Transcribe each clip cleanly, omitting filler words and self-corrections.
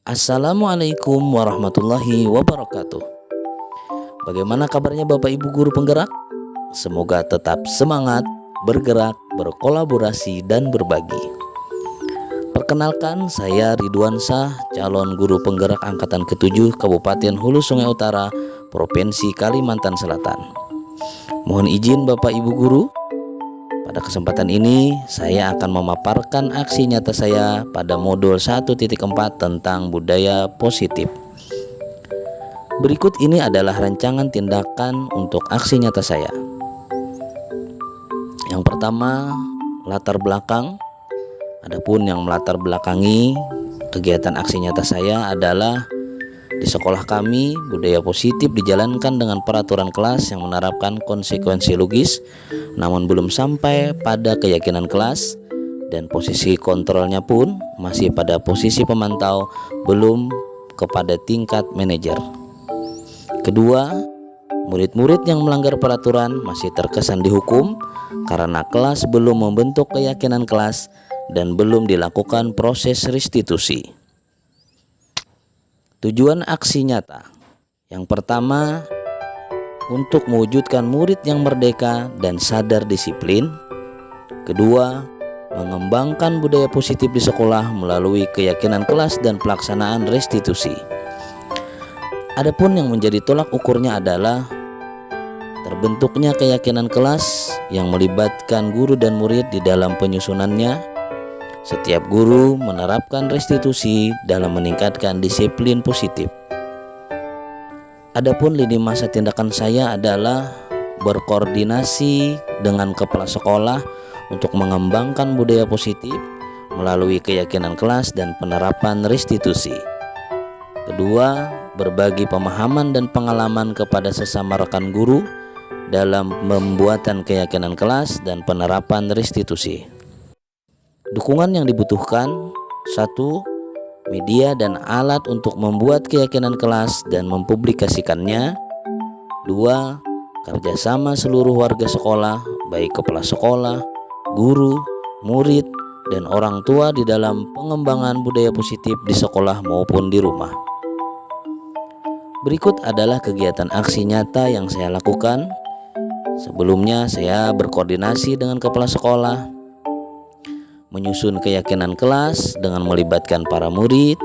Assalamualaikum warahmatullahi wabarakatuh. Bagaimana kabarnya Bapak Ibu guru penggerak? Semoga tetap semangat, bergerak, berkolaborasi, dan berbagi. Perkenalkan, saya Ridwan Shah, calon guru penggerak angkatan ke-7 Kabupaten Hulu Sungai Utara, Provinsi Kalimantan Selatan. Mohon izin Bapak Ibu guru, pada kesempatan ini saya akan memaparkan aksi nyata saya pada modul 1.4 tentang budaya positif. Berikut ini adalah rancangan tindakan untuk aksi nyata saya. Yang pertama, latar belakang. Adapun yang melatar belakangi kegiatan aksi nyata saya adalah di sekolah kami, budaya positif dijalankan dengan peraturan kelas yang menerapkan konsekuensi logis, namun belum sampai pada keyakinan kelas, dan posisi kontrolnya pun masih pada posisi pemantau, belum kepada tingkat manajer. Kedua, murid-murid yang melanggar peraturan masih terkesan dihukum karena kelas belum membentuk keyakinan kelas dan belum dilakukan proses restitusi. Tujuan aksi nyata. Yang pertama, untuk mewujudkan murid yang merdeka dan sadar disiplin. Kedua, mengembangkan budaya positif di sekolah melalui keyakinan kelas dan pelaksanaan restitusi. Adapun yang menjadi tolak ukurnya adalah terbentuknya keyakinan kelas yang melibatkan guru dan murid di dalam penyusunannya. Setiap guru menerapkan restitusi dalam meningkatkan disiplin positif. Adapun lini masa tindakan saya adalah berkoordinasi dengan kepala sekolah untuk mengembangkan budaya positif melalui keyakinan kelas dan penerapan restitusi. Kedua, berbagi pemahaman dan pengalaman kepada sesama rekan guru dalam pembuatan keyakinan kelas dan penerapan restitusi. Dukungan yang dibutuhkan: 1. Media dan alat untuk membuat keyakinan kelas dan mempublikasikannya. 2. Kerjasama seluruh warga sekolah, baik kepala sekolah, guru, murid, dan orang tua di dalam pengembangan budaya positif di sekolah maupun di rumah. Berikut adalah kegiatan aksi nyata yang saya lakukan. Sebelumnya saya berkoordinasi dengan kepala sekolah, menyusun keyakinan kelas dengan melibatkan para murid,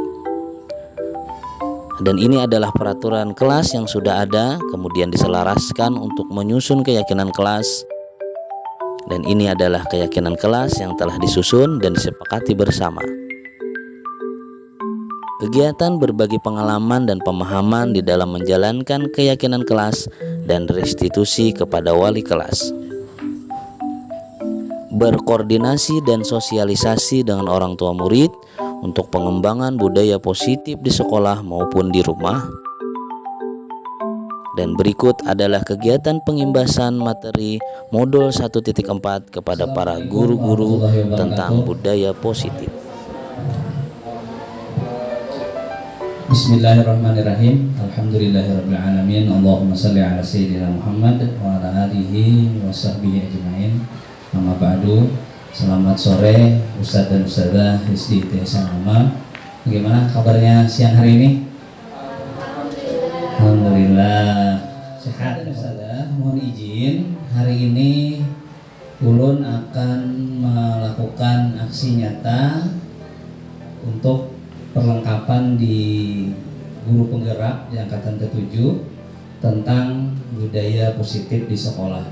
dan ini adalah peraturan kelas yang sudah ada kemudian diselaraskan untuk menyusun keyakinan kelas, dan ini adalah keyakinan kelas yang telah disusun dan disepakati bersama. Kegiatan berbagi pengalaman dan pemahaman di dalam menjalankan keyakinan kelas dan restitusi kepada wali kelas. Berkoordinasi dan sosialisasi dengan orang tua murid untuk pengembangan budaya positif di sekolah maupun di rumah. Dan berikut adalah kegiatan pengimbasan materi modul 1.4 kepada para guru-guru tentang budaya positif. Bismillahirrahmanirrahim. Alhamdulillahirabbil alamin. Allahumma shalli ala sayyidina Muhammad wa ala alihi wa sahbihi ajmain. Amma ba'du. Selamat sore Ustadz dan Ustadzah Hizdi Ihsan Amal. Bagaimana kabarnya siang hari ini? Alhamdulillah sehat Ustadzah. Mohon izin, hari ini Ulun akan melakukan aksi nyata untuk perlengkapan di guru penggerak di angkatan ke-7 tentang budaya positif di sekolah.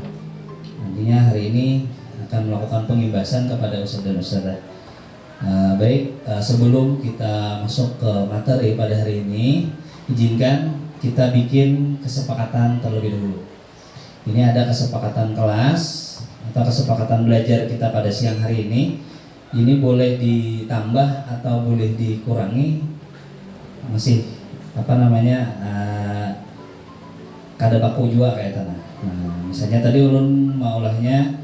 Nantinya hari ini akan melakukan pengimbasan kepada ustadz dan ustadzah. Sebelum kita masuk ke materi pada hari ini, izinkan kita bikin kesepakatan terlebih dahulu. Ini ada kesepakatan kelas atau kesepakatan belajar kita pada siang hari ini. Ini boleh ditambah atau boleh dikurangi, masih kada baku juga kayak tanah. Nah, misalnya tadi ulun maulahnya,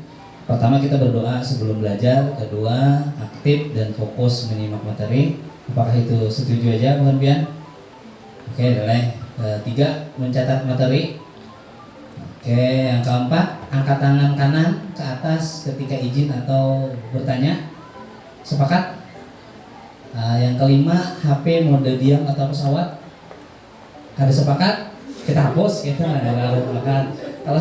pertama kita berdoa sebelum belajar, kedua aktif dan fokus menyimak materi. Apakah itu setuju aja bukan Pian? Oke, boleh. 3, mencatat materi. Oke, yang keempat, angkat tangan kanan ke atas ketika izin atau bertanya. Sepakat? Yang kelima, HP mode diam atau pesawat. Ada sepakat? Kita hapus, kita ada sepakat. Kalau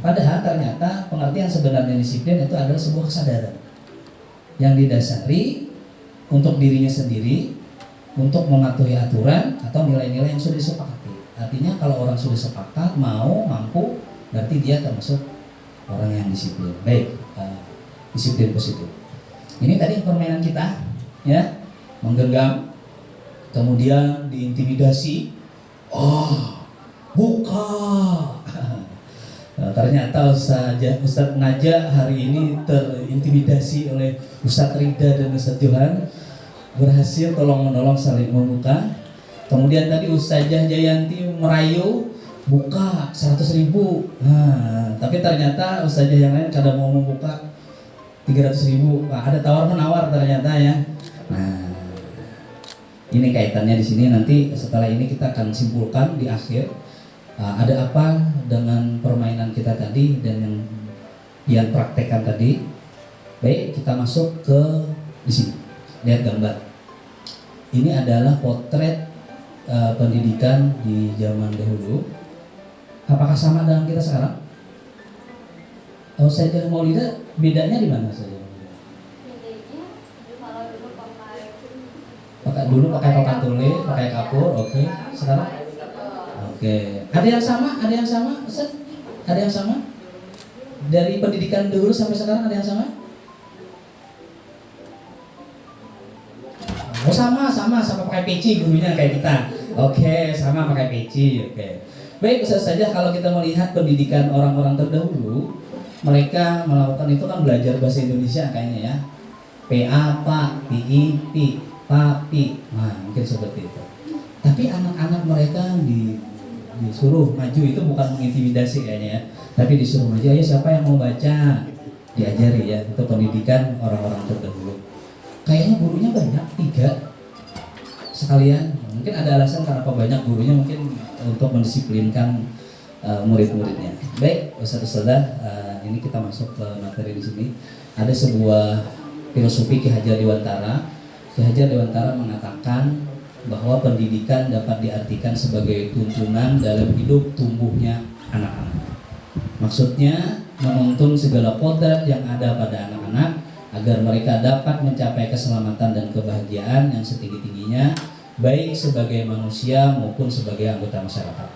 padahal ternyata pengertian sebenarnya disiplin itu adalah sebuah kesadaran yang didasari untuk dirinya sendiri, untuk mematuhi aturan atau nilai-nilai yang sudah disepakati. Artinya kalau orang sudah sepakat, mau, mampu, berarti dia termasuk orang yang disiplin. Baik, disiplin positif. Ini tadi permainan kita, ya, menggenggam, kemudian diintimidasi. Oh, buka. Ternyata Ustadz Naja hari ini terintimidasi oleh Ustadz Rida dan Ustadz Johan, berhasil tolong-menolong saling membuka. Kemudian tadi Ustazah Jayanti merayu buka 100.000. Nah, tapi ternyata Ustazah yang lain kadang mau membuka 300.000. Nah, ada tawar menawar ternyata ya. Nah, ini kaitannya di sini. Nanti setelah ini kita akan simpulkan di akhir. Ada apa dengan permainan kita tadi dan yang praktekkan tadi. Baik, kita masuk ke di sini. Lihat gambar. Ini adalah potret pendidikan di zaman dahulu. Apakah sama dengan kita sekarang? Oh, Sayyidah Maulida bedanya di mana saja? Dulu pakai papan tulis, pakai kapur, oke. Sekarang? Oke. Ada yang sama? Ada yang sama? Ustaz? Ada yang sama? Dari pendidikan dulu sampai sekarang ada yang sama? Oh, sama pakai peci gurunya kayak kita. Oke, sama pakai peci. Oke. Baik, Ustaz saja kalau kita melihat pendidikan orang-orang terdahulu, mereka melakukan itu kan belajar bahasa Indonesia kayaknya ya. PA, Pak, PI, Papi. Nah, mungkin seperti itu. Tapi anak-anak mereka disuruh maju, itu bukan mengintimidasi kayaknya ya. Tapi disuruh maju, ayo siapa yang mau baca? Diajari ya, itu pendidikan orang-orang terdahulu. Kayaknya gurunya banyak, 3 sekalian. Mungkin ada alasan kenapa banyak gurunya, mungkin untuk mendisiplinkan murid-muridnya. Baik, Ustaz-Ustazah, ini kita masuk ke materi di sini. Ada sebuah filosofi Ki Hajar Dewantara. Ki Hajar Dewantara mengatakan bahwa pendidikan dapat diartikan sebagai tuntunan dalam hidup tumbuhnya anak-anak. Maksudnya menuntun segala kodrat yang ada pada anak-anak agar mereka dapat mencapai keselamatan dan kebahagiaan yang setinggi-tingginya, baik sebagai manusia maupun sebagai anggota masyarakat.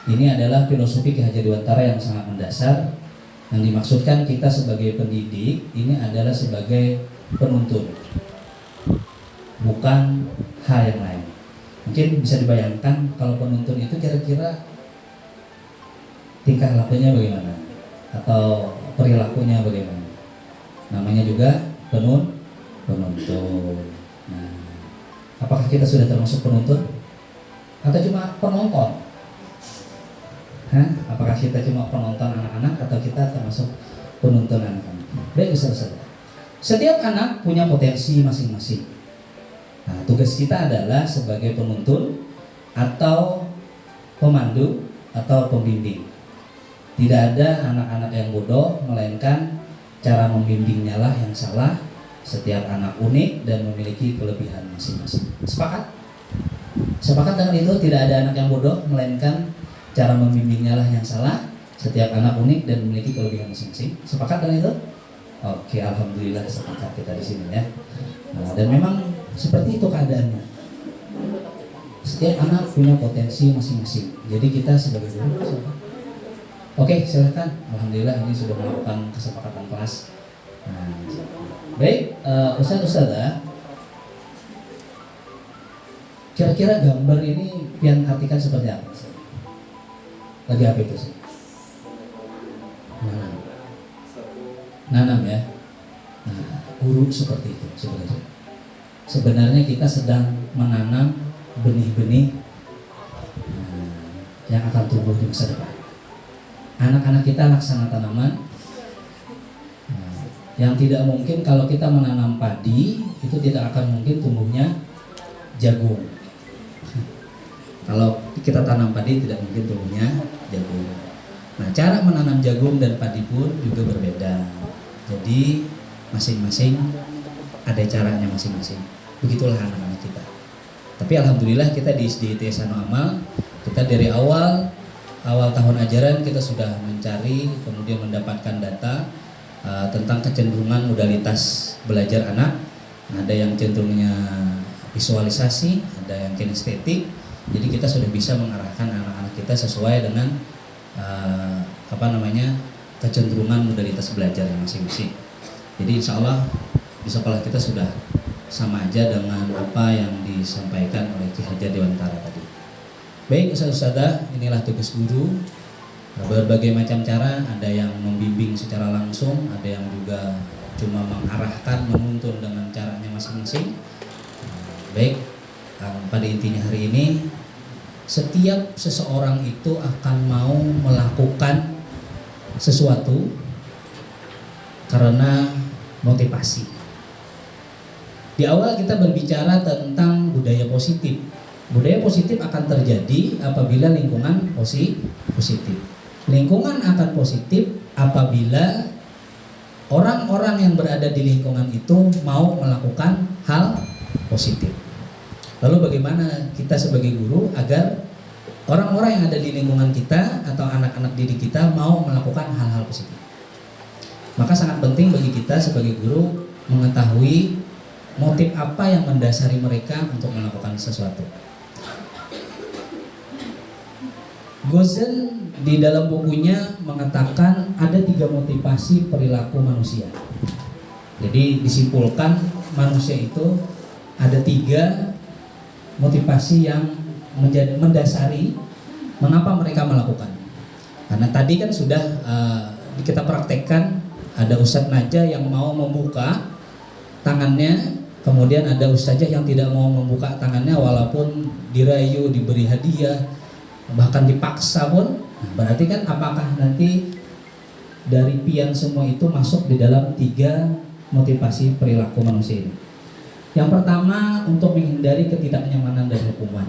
Ini adalah filosofi Ki Hajar Dewantara yang sangat mendasar. Yang dimaksudkan kita sebagai pendidik ini adalah sebagai penuntun, bukan hal yang lain. Mungkin bisa dibayangkan kalau penuntun itu kira-kira tingkah lakunya bagaimana atau perilakunya bagaimana. Namanya juga penuntun. Nah, apakah kita sudah termasuk penuntun atau cuma penonton? Apakah kita cuma penonton anak-anak atau kita termasuk penuntun anak-anak? Baik, Ustaz. Setiap anak punya potensi masing-masing. Nah, tugas kita adalah sebagai penuntun atau pemandu atau pembimbing. Tidak ada anak-anak yang bodoh, melainkan cara membimbingnya lah yang salah. Setiap anak unik dan memiliki kelebihan masing-masing. Sepakat? Sepakat dengan itu, tidak ada anak yang bodoh, melainkan cara membimbingnya lah yang salah. Setiap anak unik dan memiliki kelebihan masing-masing. Sepakat dengan itu? Oke, alhamdulillah sepakat kita di sini ya. Nah, dan memang seperti itu keadaannya. Setiap anak punya potensi masing-masing. Jadi kita sebagai guru. Oke, silakan. Alhamdulillah ini sudah melakukan kesepakatan kelas. Nah, baik, Ustaz-Ustazah, kira-kira gambar ini pian artikan seperti apa? Lagi apa itu sih? Nanam ya. Nah, guru seperti itu sebenarnya. Sebenarnya kita sedang menanam benih-benih yang akan tumbuh di masa depan. Anak-anak kita laksana tanaman Yang tidak mungkin kalau kita menanam padi itu tidak akan mungkin tumbuhnya jagung. Kalau kita tanam padi tidak mungkin tumbuhnya jagung. Nah, cara menanam jagung dan padi pun juga berbeda. Jadi masing-masing ada caranya masing-masing. Begitulah anak-anak kita. Tapi alhamdulillah kita di SDIT Sanul Amal, kita dari awal tahun ajaran kita sudah mencari, kemudian mendapatkan data tentang kecenderungan modalitas belajar anak. Ada yang cenderungnya visualisasi, ada yang kinestetik. Jadi kita sudah bisa mengarahkan anak-anak kita sesuai dengan kecenderungan modalitas belajar yang masing-masing. Jadi insya Allah di sekolah kita sudah sama aja dengan apa yang disampaikan oleh Ki Hajar Dewantara tadi. Baik Ustaz-Ustazah, inilah tugas guru. Berbagai macam cara, ada yang membimbing secara langsung, ada yang juga cuma mengarahkan, menuntun dengan caranya masing-masing. Baik, pada intinya hari ini setiap seseorang itu akan mau melakukan sesuatu karena motivasi. Di awal kita berbicara tentang budaya positif. Budaya positif akan terjadi apabila lingkungan positif. Lingkungan akan positif apabila orang-orang yang berada di lingkungan itu mau melakukan hal positif. Lalu bagaimana kita sebagai guru agar orang-orang yang ada di lingkungan kita atau anak-anak didik kita mau melakukan hal-hal positif? Maka sangat penting bagi kita sebagai guru mengetahui motif apa yang mendasari mereka untuk melakukan sesuatu. Gozen di dalam bukunya mengatakan ada 3 motivasi perilaku manusia. Jadi disimpulkan manusia itu ada 3 motivasi yang menjadi mendasari mengapa mereka melakukan. Karena tadi kan sudah kita praktekkan, ada Ustadz Naja yang mau membuka tangannya, kemudian ada ustazah yang tidak mau membuka tangannya walaupun dirayu, diberi hadiah, bahkan dipaksa pun. Nah, berarti kan apakah nanti dari pian semua itu masuk di dalam 3 motivasi perilaku manusia ini? Yang pertama, untuk menghindari ketidaknyamanan dan hukuman.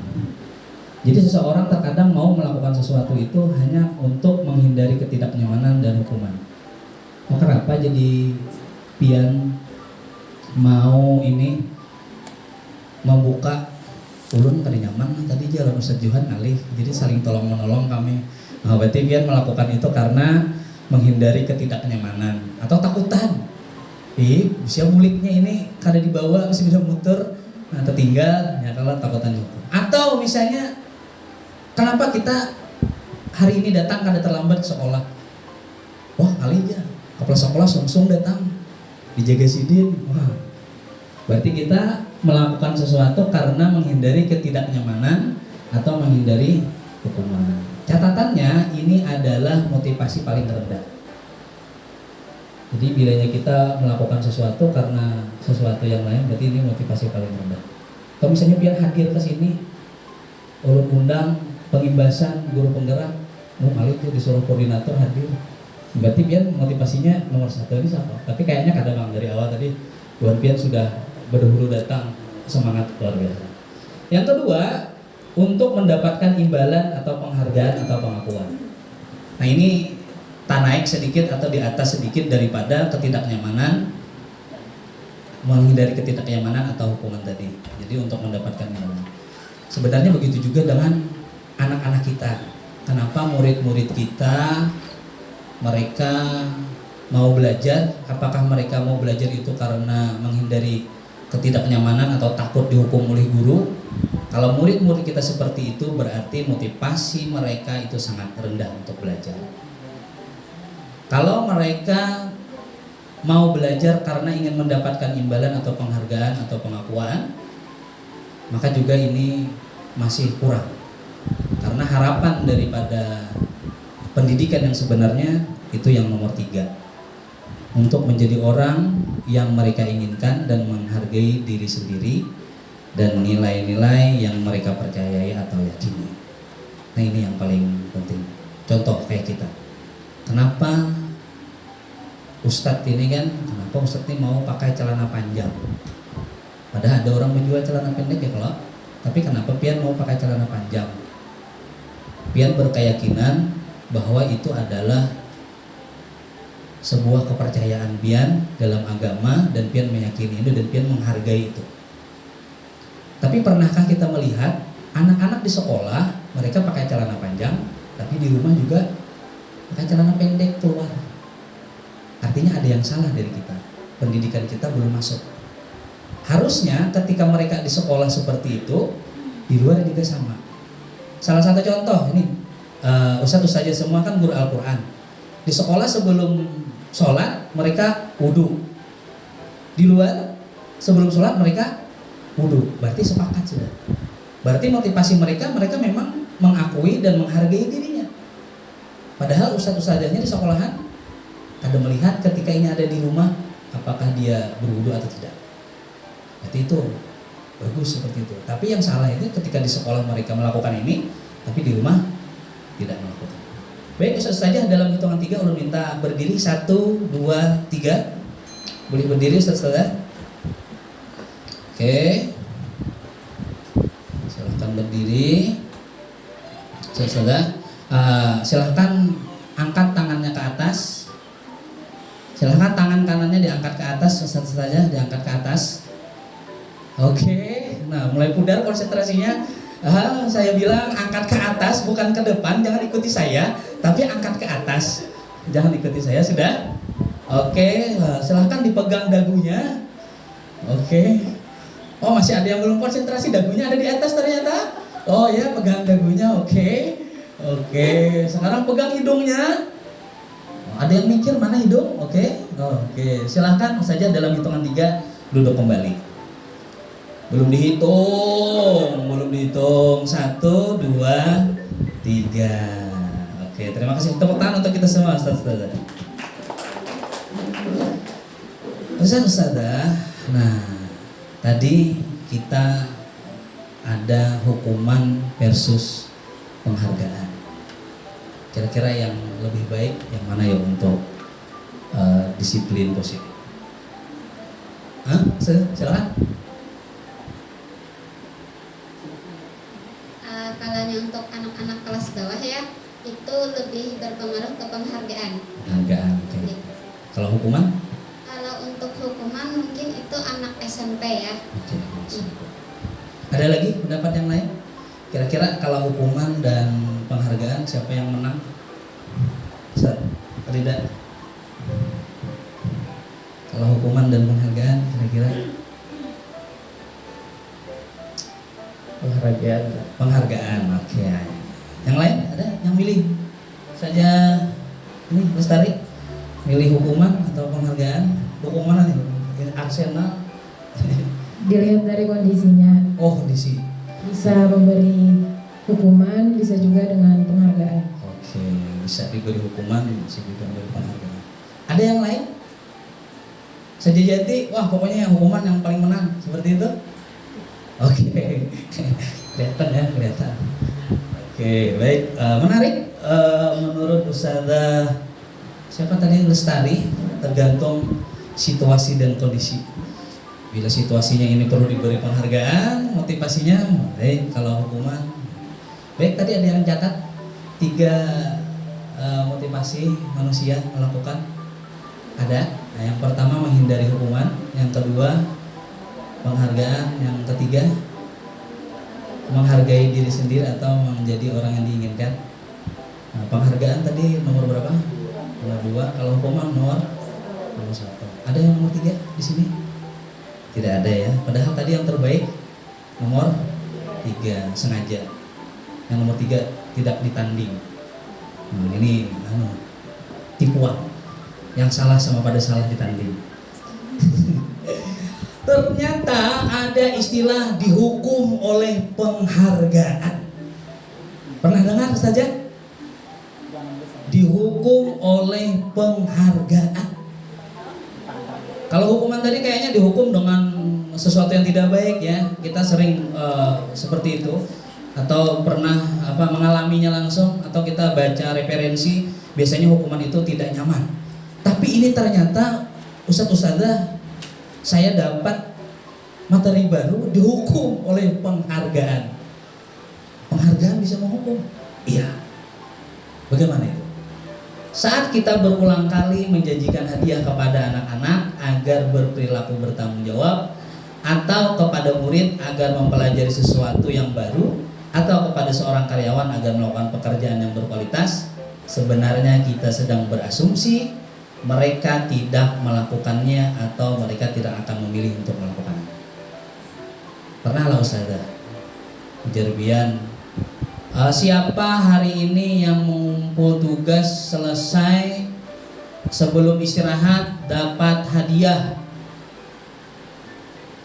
Jadi seseorang terkadang mau melakukan sesuatu itu hanya untuk menghindari ketidaknyamanan dan hukuman. Nah, kenapa jadi pian mau ini membuka ulun kada nyaman tadi jalan Ustadz Johan ngalih, jadi saling tolong menolong kami. Nah, berarti pian melakukan itu karena menghindari ketidaknyamanan atau takutan. Usia muliknya ini kada dibawa masih bisa muter, nah tertinggal ya kalau takutan juga. Atau misalnya kenapa kita hari ini datang kada terlambat ke sekolah? Wah kali aja kepala sekolah langsung datang dijaga sidin. Wah, berarti kita melakukan sesuatu karena menghindari ketidaknyamanan atau menghindari hukuman. Catatannya ini adalah motivasi paling rendah. Jadi bilanya kita melakukan sesuatu karena sesuatu yang lain, berarti ini motivasi paling rendah. Kalau misalnya biar hadir ke sini, ulun undang pengimbasan guru penggerak, malah itu disuruh koordinator hadir, berarti biar motivasinya nomor 1 ini siapa? Tapi kayaknya kadang bang dari awal tadi Tuan Pian sudah berdahulu datang, semangat luar biasa. Yang kedua, untuk mendapatkan imbalan atau penghargaan atau pengakuan. Nah ini naik sedikit atau di atas sedikit daripada ketidaknyamanan, menghindari ketidaknyamanan atau hukuman tadi. Jadi untuk mendapatkan imbalan. Sebenarnya begitu juga dengan anak-anak kita. Kenapa murid-murid kita mereka mau belajar? Apakah mereka mau belajar itu karena menghindari ketidaknyamanan atau takut dihukum oleh guru? Kalau murid-murid kita seperti itu, berarti motivasi mereka itu sangat rendah untuk belajar. Kalau mereka mau belajar karena ingin mendapatkan imbalan atau penghargaan atau pengakuan, maka juga ini masih kurang. Karena harapan daripada pendidikan yang sebenarnya itu yang nomor 3. Untuk menjadi orang yang mereka inginkan dan menghargai diri sendiri dan nilai-nilai yang mereka percayai atau yakini. Nah ini yang paling penting. Contoh kayak kita. Kenapa Ustadz ini kan, kenapa Ustadz ini mau pakai celana panjang? Padahal ada orang menjual celana pendek ya kalau, tapi kenapa pian mau pakai celana panjang? Pian berkeyakinan bahwa itu adalah sebuah kepercayaan pian dalam agama, dan pian meyakini itu dan pian menghargai itu. Tapi pernahkah kita melihat anak-anak di sekolah mereka pakai celana panjang, tapi di rumah juga pakai celana pendek keluar? Artinya ada yang salah dari kita. Pendidikan kita belum masuk. Harusnya ketika mereka di sekolah seperti itu, di luar juga sama. Salah satu contoh ini, ustadz-ustazah semua kan guru Al-Quran. Di sekolah sebelum sholat mereka wudhu. Di luar sebelum sholat mereka wudhu. Berarti sepakat sudah. Berarti motivasi mereka memang mengakui dan menghargai dirinya. Padahal ustadz-ustazahnya di sekolahan ada melihat ketika ini ada di rumah apakah dia berwudu atau tidak. Berarti itu bagus seperti itu. Tapi yang salah itu ketika di sekolah mereka melakukan ini, tapi di rumah tidak melakukan. Baik, Ustaz saja dalam hitungan 3 ulun minta berdiri. 1, 2, 3. Boleh berdiri Ustaz saja. Oke. Silahkan berdiri. Ustaz saja. Silahkan angkat tangannya ke atas. Silahkan tangan kanannya diangkat ke atas, Ustaz saja diangkat ke atas. Oke, nah mulai pudar konsentrasinya. Saya bilang angkat ke atas bukan ke depan, jangan ikuti saya, tapi angkat ke atas, jangan ikuti saya, sudah? Oke, silahkan dipegang dagunya. Oke. Oh masih ada yang belum konsentrasi, dagunya ada di atas ternyata. Oh ya, pegang dagunya, oke. Oke, sekarang pegang hidungnya. Ada yang mikir mana hidung? Oke. Oke, silahkan saja dalam hitungan 3 duduk kembali. Belum dihitung. 1, 2, 3. Oke, terima kasih. Tepuk tangan untuk kita semua, Ustaz-Ustazah. Ustaz-Ustazah, nah tadi kita ada hukuman versus penghargaan. Kira-kira yang lebih baik yang mana ya untuk disiplin positif? Silakan. Kalau untuk anak-anak kelas bawah ya, itu lebih berpengaruh ke penghargaan. Penghargaan, oke. Okay. Kalau hukuman? Kalau untuk hukuman mungkin itu anak SMP ya. Oke. Ada lagi pendapat yang lain? Kira-kira kalau hukuman dan penghargaan siapa yang menang? Ustaz Rida. Kalau hukuman dan penghargaan kira-kira? Penghargaan, oke. Yang lain ada yang milih? Saja ini Lestari milih hukuman atau penghargaan? Hukuman nih, Arsenal. Dilihat dari kondisinya. Oh, kondisi. Bisa memberi hukuman, bisa juga dengan penghargaan. Oke, bisa diberi hukuman, bisa juga diberi penghargaan. Ada yang lain? Sejati, wah pokoknya yang hukuman yang paling menang, seperti itu. Oke, kelihatan ya, kelihatan. Oke, baik, menarik. Menurut Ustazah siapa tadi, Lestari, tergantung situasi dan kondisi. Bila situasinya ini perlu diberi penghargaan, motivasinya baik. Kalau hukuman, baik. Tadi ada yang catat 3 motivasi manusia melakukan. Ada. Nah, yang pertama menghindari hukuman, yang kedua penghargaan, yang ketiga menghargai diri sendiri atau menjadi orang yang diinginkan. Nah, penghargaan tadi nomor berapa? Nomor 2. Kalau hukuman nomor 1. Ada yang nomor 3 di sini? Tidak ada ya. Padahal tadi yang terbaik nomor 3 sengaja. Yang nomor 3 tidak ditanding. Ini tipuan. Yang salah sama pada salah ditanding. Ternyata ada istilah dihukum oleh penghargaan. Pernah dengar saja? Dihukum oleh penghargaan. Kalau hukuman tadi kayaknya dihukum dengan sesuatu yang tidak baik ya. Kita sering seperti itu, atau pernah mengalaminya langsung, atau kita baca referensi, biasanya hukuman itu tidak nyaman. Tapi ini ternyata Ustadzah saya dapat materi baru, dihukum oleh penghargaan. Penghargaan bisa menghukum? Iya. Bagaimana itu? Saat kita berulang kali menjanjikan hadiah kepada anak-anak agar berperilaku bertanggung jawab, atau kepada murid agar mempelajari sesuatu yang baru, atau kepada seorang karyawan agar melakukan pekerjaan yang berkualitas, sebenarnya kita sedang berasumsi mereka tidak melakukannya atau mereka tidak akan memilih untuk melakukannya. Pernah lah Ustazah Jerbian, siapa hari ini yang mengumpul tugas selesai sebelum istirahat dapat hadiah?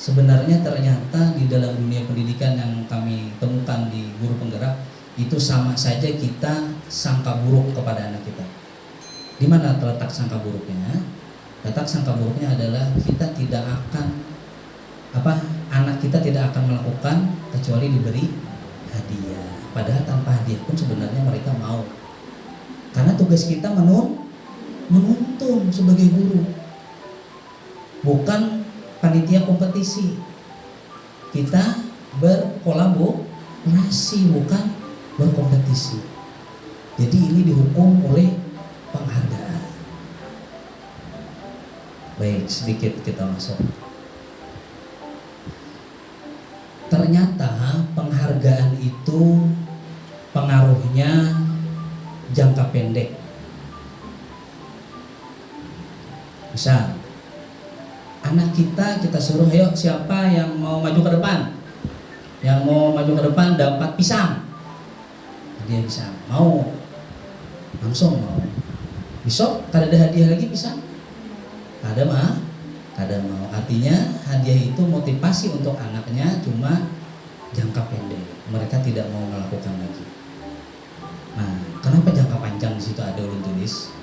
Sebenarnya ternyata di dalam dunia pendidikan yang kami temukan di guru penggerak itu sama saja kita sangka buruk kepada anak kita. Di mana terletak sangka buruknya? Letak sangka buruknya adalah kita tidak akan anak kita tidak akan melakukan kecuali diberi hadiah. Padahal tanpa hadiah pun sebenarnya mereka mau. Karena tugas kita menuntun sebagai guru, bukan panitia kompetisi. Kita berkolaborasi, bukan berkompetisi. Jadi ini dihukum oleh penghargaan. Baik, sedikit kita masuk. Ternyata penghargaan itu pengaruhnya jangka pendek. Misal anak kita suruh, ayo siapa yang mau maju ke depan, yang mau maju ke depan dapat pisang. Dia bisa mau, langsung mau. Besok kada ada hadiah lagi pisang, kada mau. Artinya hadiah itu motivasi untuk anaknya cuma jangka pendek. Mereka tidak mau melakukan lagi. Nah, kenapa jangka panjang di situ ada ulun tulis?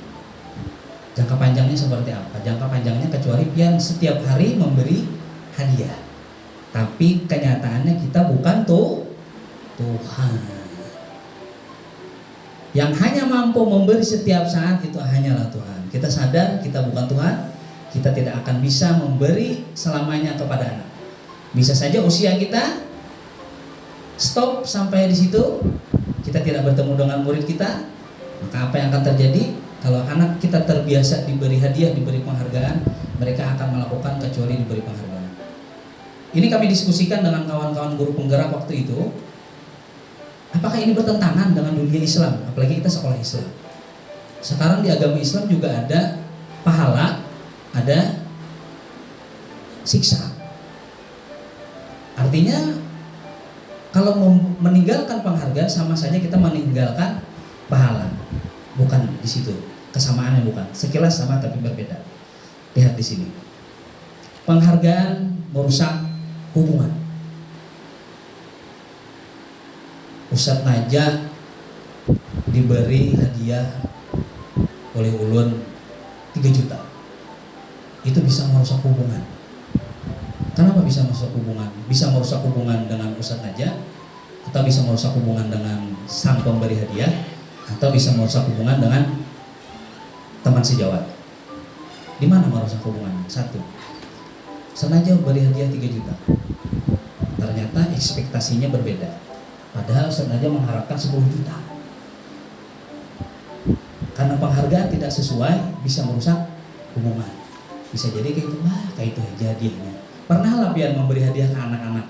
Jangka panjangnya seperti apa? Jangka panjangnya kecuali pian setiap hari memberi hadiah. Tapi kenyataannya kita bukan Tuhan. Yang hanya mampu memberi setiap saat itu hanyalah Tuhan. Kita sadar kita bukan Tuhan. Kita tidak akan bisa memberi selamanya kepada anak. Bisa saja usia kita stop sampai di situ, kita tidak bertemu dengan murid kita. Maka apa yang akan terjadi? Kalau anak kita terbiasa diberi hadiah, diberi penghargaan, mereka akan melakukan kecuali diberi penghargaan. Ini kami diskusikan dengan kawan-kawan guru penggerak waktu itu. Apakah ini bertentangan dengan dunia Islam? Apalagi kita sekolah Islam. Sekarang di agama Islam juga ada pahala, ada siksa. Artinya kalau meninggalkan penghargaan sama saja kita meninggalkan pahala. Bukan di situ. Kesamaannya bukan. Sekilas sama tapi berbeda. Lihat di sini. Penghargaan merusak hubungan. Ustadz Najah diberi hadiah oleh ulun 3 juta. Itu bisa merusak hubungan. Kenapa bisa merusak hubungan? Bisa merusak hubungan dengan Ustadz Najah, atau bisa merusak hubungan dengan sang pemberi hadiah, atau bisa merusak hubungan dengan teman sejawat. Di mana merusak hubungannya? 1. Sengaja beri hadiah 3 juta. Ternyata ekspektasinya berbeda. Padahal sengaja mengharapkan 10 juta. Karena penghargaan tidak sesuai, bisa merusak hubungan. Bisa jadi kayak itu aja hadiahnya. Pernah lah pian memberi hadiah ke anak-anak.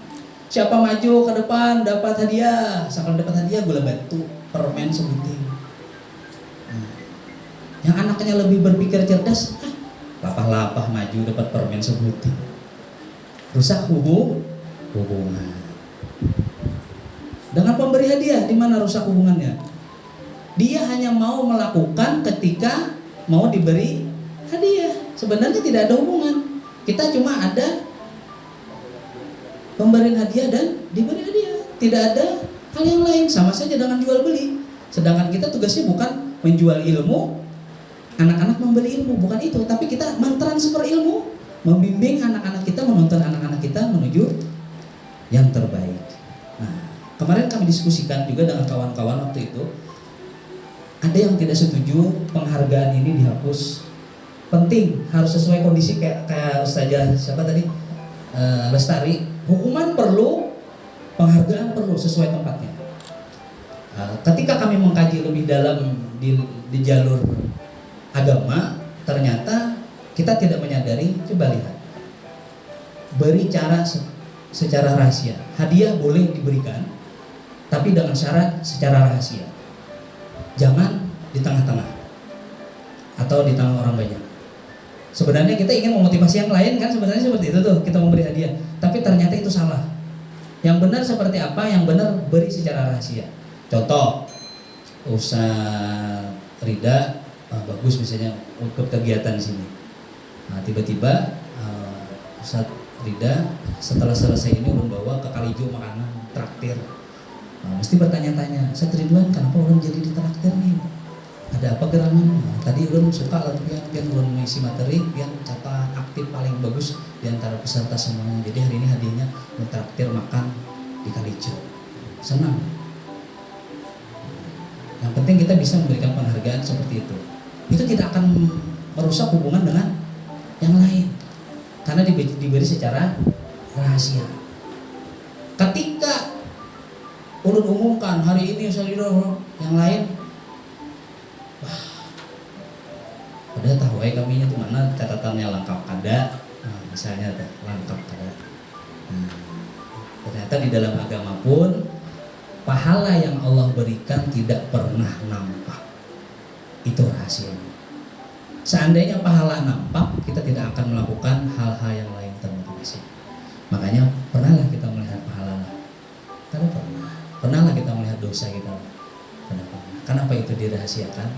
Siapa maju ke depan dapat hadiah. Sekali dapat hadiah gula batu, permen sebuting. Yang anaknya lebih berpikir cerdas, lapah-lapah maju dapat permen sebuting. Rusak hubungan. Dengan pemberi hadiah, di mana rusak hubungannya? Dia hanya mau melakukan ketika mau diberi hadiah. Sebenarnya tidak ada hubungan. Kita cuma ada pemberian hadiah dan diberi hadiah. Tidak ada hal yang lain. Sama saja dengan jual beli. Sedangkan kita tugasnya bukan menjual ilmu, anak-anak membeli ilmu, bukan itu. Tapi kita mentransfer ilmu, membimbing anak-anak kita, menuntun anak-anak kita menuju yang terbaik. Nah, kemarin kami diskusikan juga dengan kawan-kawan waktu itu. Ada yang tidak setuju penghargaan ini dihapus penting, harus sesuai kondisi kayak Ustazah siapa tadi, Lestari. Hukuman perlu, penghargaan perlu, sesuai tempatnya. Ketika kami mengkaji lebih dalam di jalur agama, ternyata kita tidak menyadari. Coba lihat, beri cara secara rahasia. Hadiah boleh diberikan, tapi dengan syarat secara rahasia. Jangan di tengah-tengah atau di tengah orang banyak. Sebenarnya kita ingin memotivasi yang lain kan, sebenarnya seperti itu tuh, kita memberi hadiah. Tapi ternyata itu salah. Yang benar seperti apa? Yang benar beri secara rahasia. Contoh, Ustaz Rida bagus misalnya untuk kegiatan sini. Nah, tiba-tiba Ustaz Rida setelah selesai ini ulun bawa ke Kalijo makanan traktir. Nah, mesti bertanya-tanya, Ustaz Ridwan kenapa ulun jadi ditraktir nih? Ada apa gerangan? Nah, tadi ulun suka lah yang ulun mengisi materi yang kata aktif paling bagus di antara peserta semuanya. Jadi hari ini hadiahnya mentraktir makan di Kalijo. Senang. Yang penting kita bisa memberikan penghargaan seperti itu. Itu tidak akan merusak hubungan dengan yang lain, karena diberi secara rahasia. Ketika ulun umumkan hari ini yang lain, wah, udah tahu kaminya tuh mana catatannya lengkap kada, nah, misalnya lengkap kada. Nah, ternyata di dalam agama pun pahala yang Allah berikan tidak pernah nampak. Itu rahasianya. Seandainya pahala nampak, kita tidak akan melakukan hal-hal yang lain termotivasi. Makanya pernahlah kita melihat pahala lah. Karena pernahlah kita melihat dosa kita lah. Kenapa itu dirahasiakan?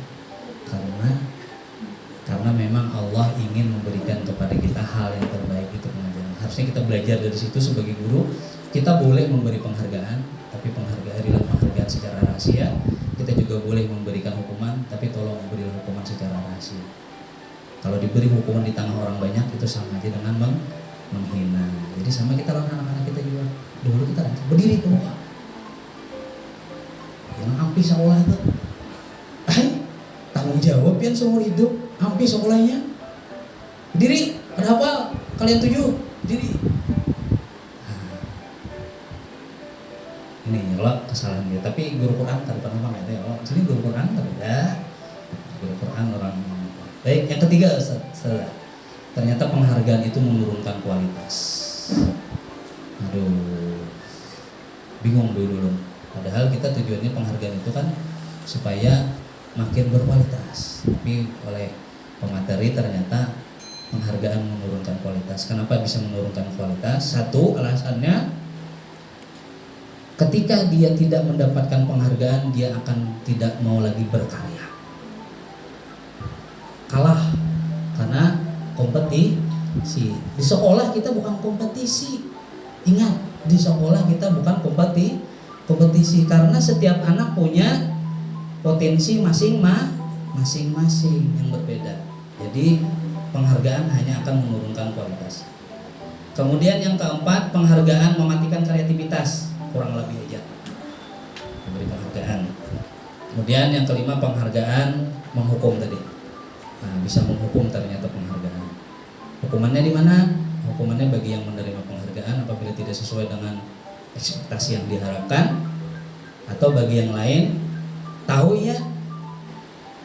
Karena memang Allah ingin memberikan kepada kita hal yang terbaik, itu pengajaran. Harusnya kita belajar dari situ sebagai guru. Kita boleh memberi penghargaan, tapi berilah penghargaan secara rahasia. Kita juga boleh memberikan hukuman, tapi tolong berilah hukuman secara rahasia. Kalau diberi hukuman di tengah orang banyak, itu sama aja dengan menghina. Jadi sama kita lawan anak-anak kita juga. Dulu kita berdiri ke bawah. Yang ampi sekolah itu, tanggung jawab yang seumur hidup. Ampi sekolahnya, berdiri. Ada apa? Kalian 7 berdiri. Ini Allah kesalahan dia, tapi guru Quran tadi pernah pakai ya Allah. Sini guru Quran ada, guru Quran orang. Baik, yang ketiga, ternyata penghargaan itu menurunkan kualitas. Aduh, bingung dulu. Padahal kita tujuannya penghargaan itu kan supaya makin berkualitas. Tapi oleh pemateri ternyata penghargaan menurunkan kualitas. Kenapa bisa menurunkan kualitas? Satu, alasannya ketika dia tidak mendapatkan penghargaan, dia akan tidak mau lagi berkarya. Kalah karena kompetisi. Di sekolah kita bukan kompetisi. Ingat, di sekolah kita bukan kompetisi karena setiap anak punya potensi masing-masing yang berbeda. Jadi penghargaan hanya akan menurunkan kualitas. Kemudian yang keempat, penghargaan mematikan kreativitas. Kurang lebih aja memberi penghargaan. Kemudian yang kelima, penghargaan menghukum tadi. Nah, bisa menghukum ternyata penghargaan. Hukumannya di mana? Hukumannya bagi yang menerima penghargaan apabila tidak sesuai dengan ekspektasi yang diharapkan, atau bagi yang lain, tahu ya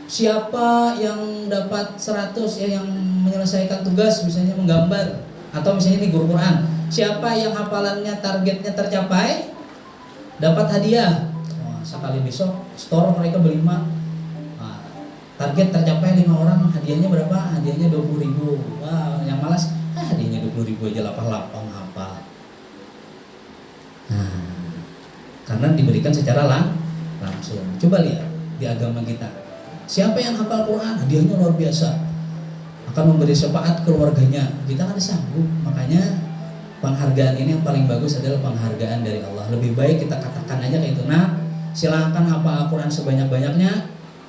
siapa yang dapat 100 yang menyelesaikan tugas, misalnya menggambar, atau misalnya ini guru Quran, siapa yang hafalannya targetnya tercapai dapat hadiah. Sekali besok store mereka berlima, target tercapai 5 orang, hadiahnya berapa? Hadiahnya 20.000. Wah, yang malas hadiahnya 20.000 aja, lapang hafal. Karena diberikan secara langsung. Coba lihat di agama kita, siapa yang hafal Quran hadiahnya luar biasa, akan memberi syafaat keluarganya. Kita kan sanggup. Makanya penghargaan ini yang paling bagus adalah penghargaan dari Allah. Lebih baik kita katakan aja kayak itu. Nah, silahkan hafal Al-Quran sebanyak-banyaknya,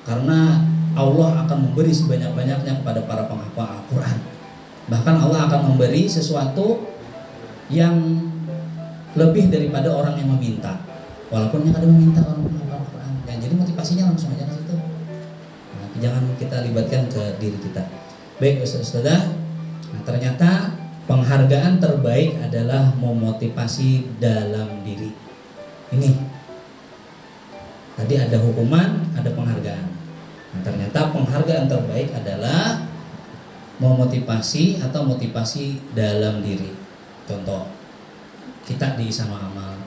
karena Allah akan memberi sebanyak-banyaknya kepada para penghafal Al-Quran. Bahkan Allah akan memberi sesuatu yang lebih daripada orang yang meminta. Walaupun yang ada meminta orang menghafal Al-Quran. Ya, jadi motivasinya langsung aja ke situ. Nah, jangan kita libatkan ke diri kita. Baik Ustaz-Ustazah, nah ternyata penghargaan terbaik adalah memotivasi dalam diri. Ini tadi ada hukuman, ada penghargaan. Nah ternyata penghargaan terbaik adalah memotivasi atau motivasi dalam diri. Contoh, kita di Isama Amal,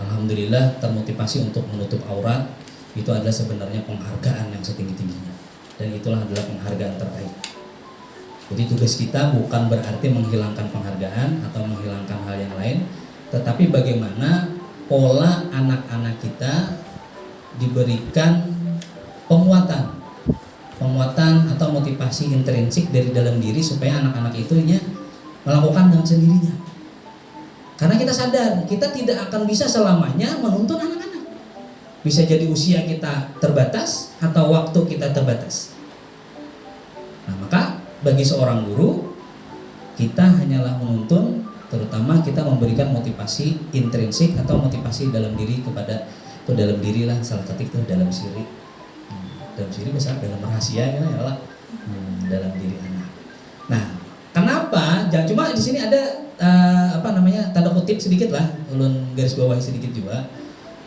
alhamdulillah termotivasi untuk menutup aurat. Itu adalah sebenarnya penghargaan yang setinggi-tingginya, dan itulah adalah penghargaan terbaik. Jadi tugas kita bukan berarti menghilangkan penghargaan atau menghilangkan hal yang lain, tetapi bagaimana pola anak-anak kita diberikan penguatan atau motivasi intrinsik dari dalam diri supaya anak-anak itu melakukan dengan sendirinya. Karena kita sadar kita tidak akan bisa selamanya menuntun anak-anak. Bisa jadi usia kita terbatas atau waktu kita terbatas. Nah, maka bagi seorang guru, kita hanyalah menuntun, terutama kita memberikan motivasi intrinsik atau motivasi dalam diri kepada, itu dalam diri lah, salah ketik itu dalam siri. Dalam siri besar, dalam rahasia gitu ya lah. Dalam diri anak. Nah, kenapa? Jangan cuma di sini ada tanda kutip sedikit lah, ulun garis bawahi sedikit juga.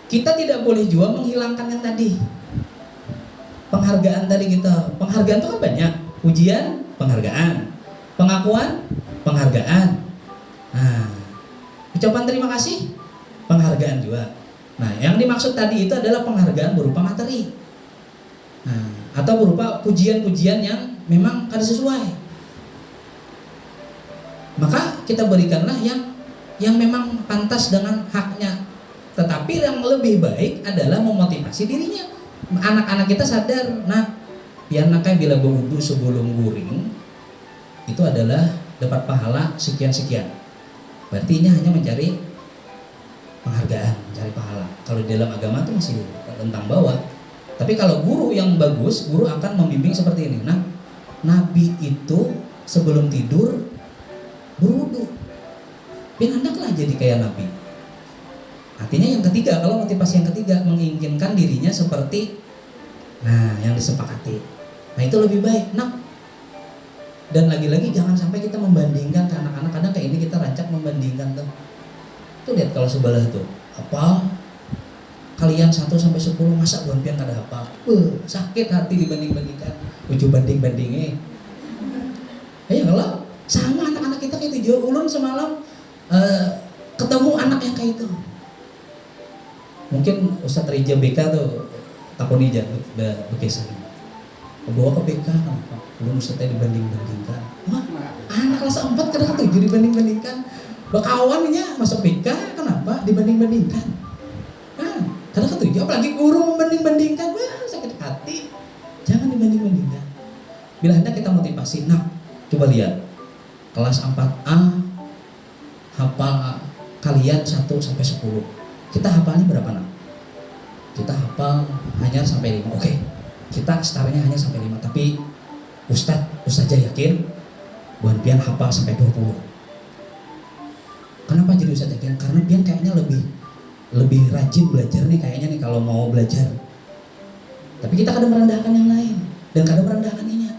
Kita tidak boleh juga menghilangkan yang tadi. Penghargaan tadi kita. Penghargaan itu kan banyak. Pujian, penghargaan. Pengakuan, penghargaan. Nah, ucapan terima kasih, penghargaan juga. Nah, yang dimaksud tadi itu adalah penghargaan berupa materi. Nah, atau berupa pujian-pujian yang memang kada sesuai. Maka kita berikanlah yang memang pantas dengan haknya. Tetapi yang lebih baik adalah memotivasi dirinya. Anak-anak kita sadar, nah, biar nakai bila berwudu sebelum guring itu adalah dapat pahala sekian-sekian. Berarti ini hanya mencari penghargaan, mencari pahala. Kalau di dalam agama itu masih tentang bawah. Tapi kalau guru yang bagus, guru akan membimbing seperti ini. Nah, Nabi itu sebelum tidur berwudu. Hendaklah jadi kayak Nabi. Artinya yang ketiga, kalau motivasi yang ketiga menginginkan dirinya seperti yang disepakati. Nah, itu lebih baik. Nah, dan lagi-lagi jangan sampai kita membandingkan ke anak-anak. Kadang kayak ini kita rancak membandingkan tuh. Tuh lihat kalau sebelah tuh, hafal kalian 1 sampai 10 masa buan pian kada hafal. Sakit hati dibanding-bandingkan. Uju banding-bandingnya. Ya kalau sama anak-anak kita kayak itu. Ulun semalam ketemu anak yang kayak itu. Mungkin Ustadz Rija BK tuh takut ija bekesan. Bawa ke BK kenapa? Belum Ustadznya dibanding-bandingkan. Wah, anak kelas 4 kadang 7 dibanding-bandingkan. Bakawannya masuk BK kenapa dibanding-bandingkan? Kadang 7 apalagi guru membanding-bandingkan. Wah, sakit hati. Jangan dibanding-bandingkan. Bila hendak kita motivasi, nah coba lihat kelas 4A hafal kalian 1 sampai 10. Kita hafalnya berapa nak? Kita hafal hanya sampai 5. Oke, kita startnya hanya sampai 5. Tapi Ustazah yakin buan pian hafal sampai 20. Kenapa jadi Ustaz yakin? Karena pian kayaknya lebih rajin belajar nih kayaknya nih kalau mau belajar. Tapi kita kadang merendahkan yang lain dan kadang merendahkan ini.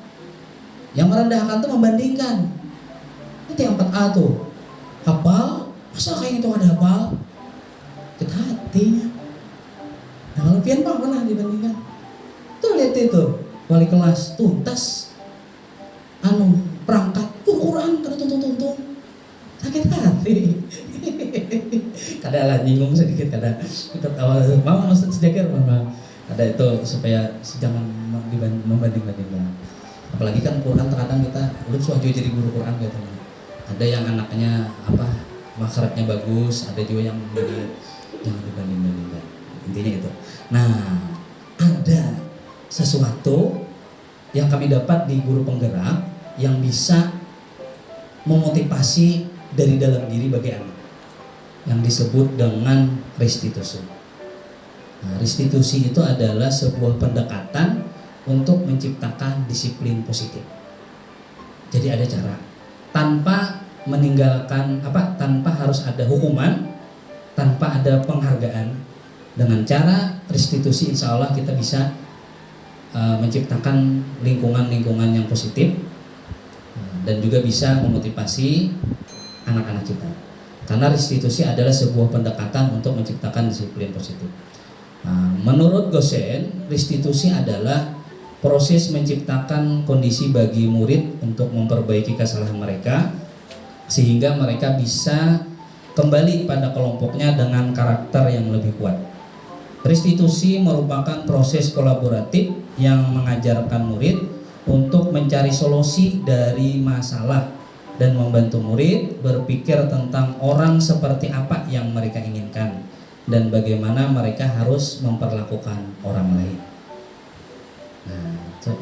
Yang merendahkan tuh membandingkan. Itu yang 4A tuh hafal, masa kayak itu ada hafal? Kita hatinya. Nah kalau pian pak pernah dibandingkan. Tuh lihat itu wali kelas tuntas perangkat Quran kada tuntung sakit hati. Kada lah nyinggung sedikit kada ikut awal mau Ustaz sejakir memang ada itu supaya jangan membanding-bandingkan. Apalagi kan Quran terkadang kita ulun suaju jadi guru Quran gitu. Ada yang anaknya makhrajnya bagus, ada juga yang jangan dibanding-bandingkan. Intinya itu. Nah, ada sesuatu yang kami dapat di guru penggerak yang bisa memotivasi dari dalam diri bagi anak, yang disebut dengan restitusi. Nah, restitusi itu adalah sebuah pendekatan untuk menciptakan disiplin positif. Jadi ada cara tanpa meninggalkan tanpa harus ada hukuman, tanpa ada penghargaan. Dengan cara restitusi insya Allah kita bisa menciptakan lingkungan-lingkungan yang positif dan juga bisa memotivasi anak-anak kita. Karena restitusi adalah sebuah pendekatan untuk menciptakan disiplin positif. Menurut Gosen, restitusi adalah proses menciptakan kondisi bagi murid untuk memperbaiki kesalahan mereka sehingga mereka bisa kembali pada kelompoknya dengan karakter yang lebih kuat. Restitusi merupakan proses kolaboratif yang mengajarkan murid untuk mencari solusi dari masalah dan membantu murid berpikir tentang orang seperti apa yang mereka inginkan dan bagaimana mereka harus memperlakukan orang lain. Nah, itu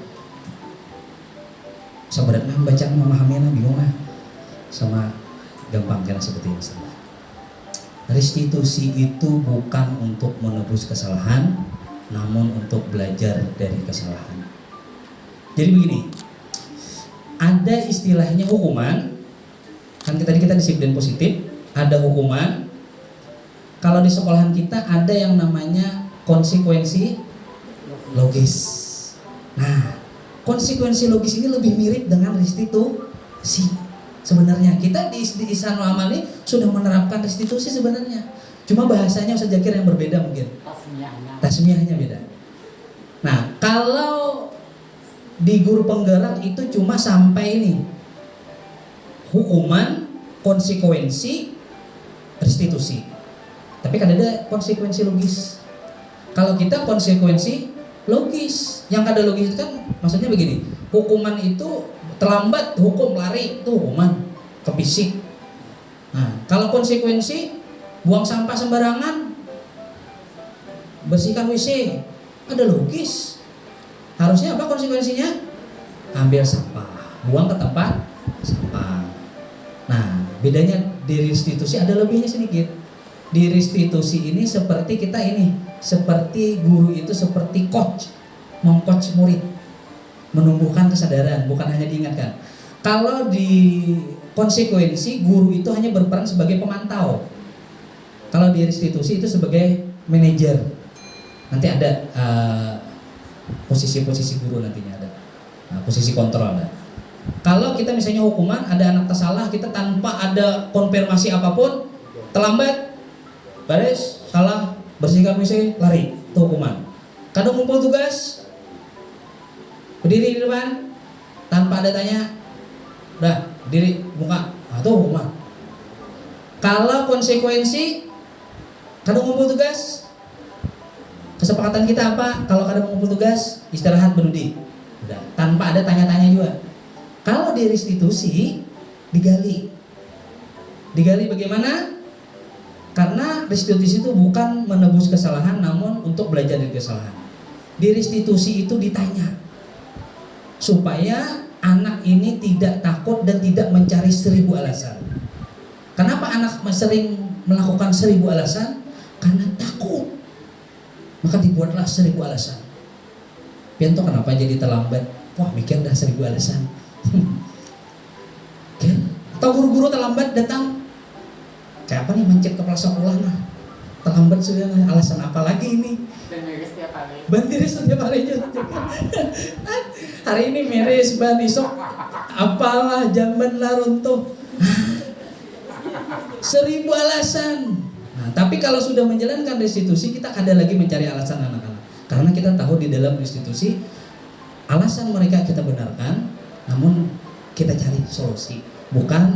sebenarnya baca memahaminya bingung lah, sama gampang karena seperti ini saja. Restitusi itu bukan untuk menebus kesalahan, namun untuk belajar dari kesalahan. Jadi begini, ada istilahnya hukuman. Kan tadi kita disiplin positif, ada hukuman. Kalau di sekolahan kita ada yang namanya konsekuensi logis. Nah, konsekuensi logis ini lebih mirip dengan restitusi. Sebenarnya kita di Ihsanul Amali sudah menerapkan restitusi sebenarnya. Cuma bahasanya Ustaz Zakir yang berbeda mungkin. Tasmiyahnya beda. Nah, kalau di guru penggerak itu cuma sampai ini. Hukuman, konsekuensi, restitusi. Tapi kan ada konsekuensi logis. Kalau kita konsekuensi logis, yang ada logis itu kan maksudnya begini. Hukuman itu terlambat, hukum lari itu hukuman ke fisik. Nah, kalau konsekuensi buang sampah sembarangan, bersihkan WC, ada logis. Harusnya apa konsekuensinya? Ambil sampah, buang ke tempat sampah. Nah, bedanya di restitusi ada lebihnya sedikit. Di restitusi ini seperti kita ini, seperti guru itu seperti coach, mengcoach murid, menumbuhkan kesadaran, bukan hanya diingatkan. Kalau di konsekuensi, guru itu hanya berperan sebagai pemantau. Kalau di restitusi itu sebagai manajer. Nanti ada posisi-posisi guru nantinya ada, posisi kontrol ada. Kalau kita misalnya hukuman, ada anak tersalah, kita tanpa ada konfirmasi apapun, terlambat, baris, salah, bersihkan WC, lari, itu hukuman. Kadang ngumpul tugas, berdiri di depan, tanpa ada tanya, udah, berdiri, buka, itu hukuman. Kalau konsekuensi, kadang ngumpul tugas, kesepakatan kita apa? Kalau kadang ngumpul tugas, istirahat berdudi, udah, tanpa ada tanya-tanya juga. Kalau di restitusi, digali bagaimana? Karena restitusi itu bukan menebus kesalahan, namun untuk belajar dari kesalahan. Di restitusi itu ditanya, supaya anak ini tidak takut dan tidak mencari 1000 alasan. Kenapa anak sering melakukan 1000 alasan? Karena takut. Maka dibuatlah 1000 alasan. Pianto kenapa jadi terlambat? Wah, mikir dah 1000 alasan. Atau guru-guru terlambat datang, kayak apa nih, mencet kepala sekolah nah, terlambat sudah, alasan apa lagi ini? Bantiris setiap hari hari ini miris, ban isok apalah, zaman lah runtuh. 1000 alasan. Nah, tapi kalau sudah menjalankan restitusi, kita ada lagi mencari alasan anak-anak. Karena kita tahu di dalam restitusi alasan mereka kita benarkan, namun kita cari solusi, bukan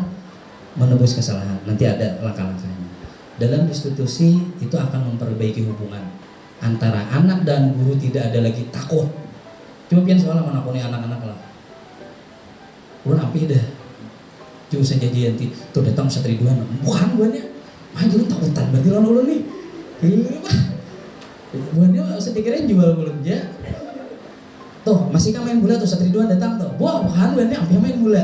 menebus kesalahan. Nanti ada langkah-langkahnya. Dalam restitusi itu akan memperbaiki hubungan antara anak dan guru, tidak ada lagi takut. Cuma pian soal menakuni anak-anak lah. Ulun api dah. Cuma saja janti tuh datang Ustaz Ridwan, bukan buannya. Maju takutan berarti lawan ulun nih. Buannya Ustaz dikirain jual ulun aja. Tuh, masih kan main bola tuh, Ustaz Ridwan datang tuh. Wah, bukan buannya ambil main bola.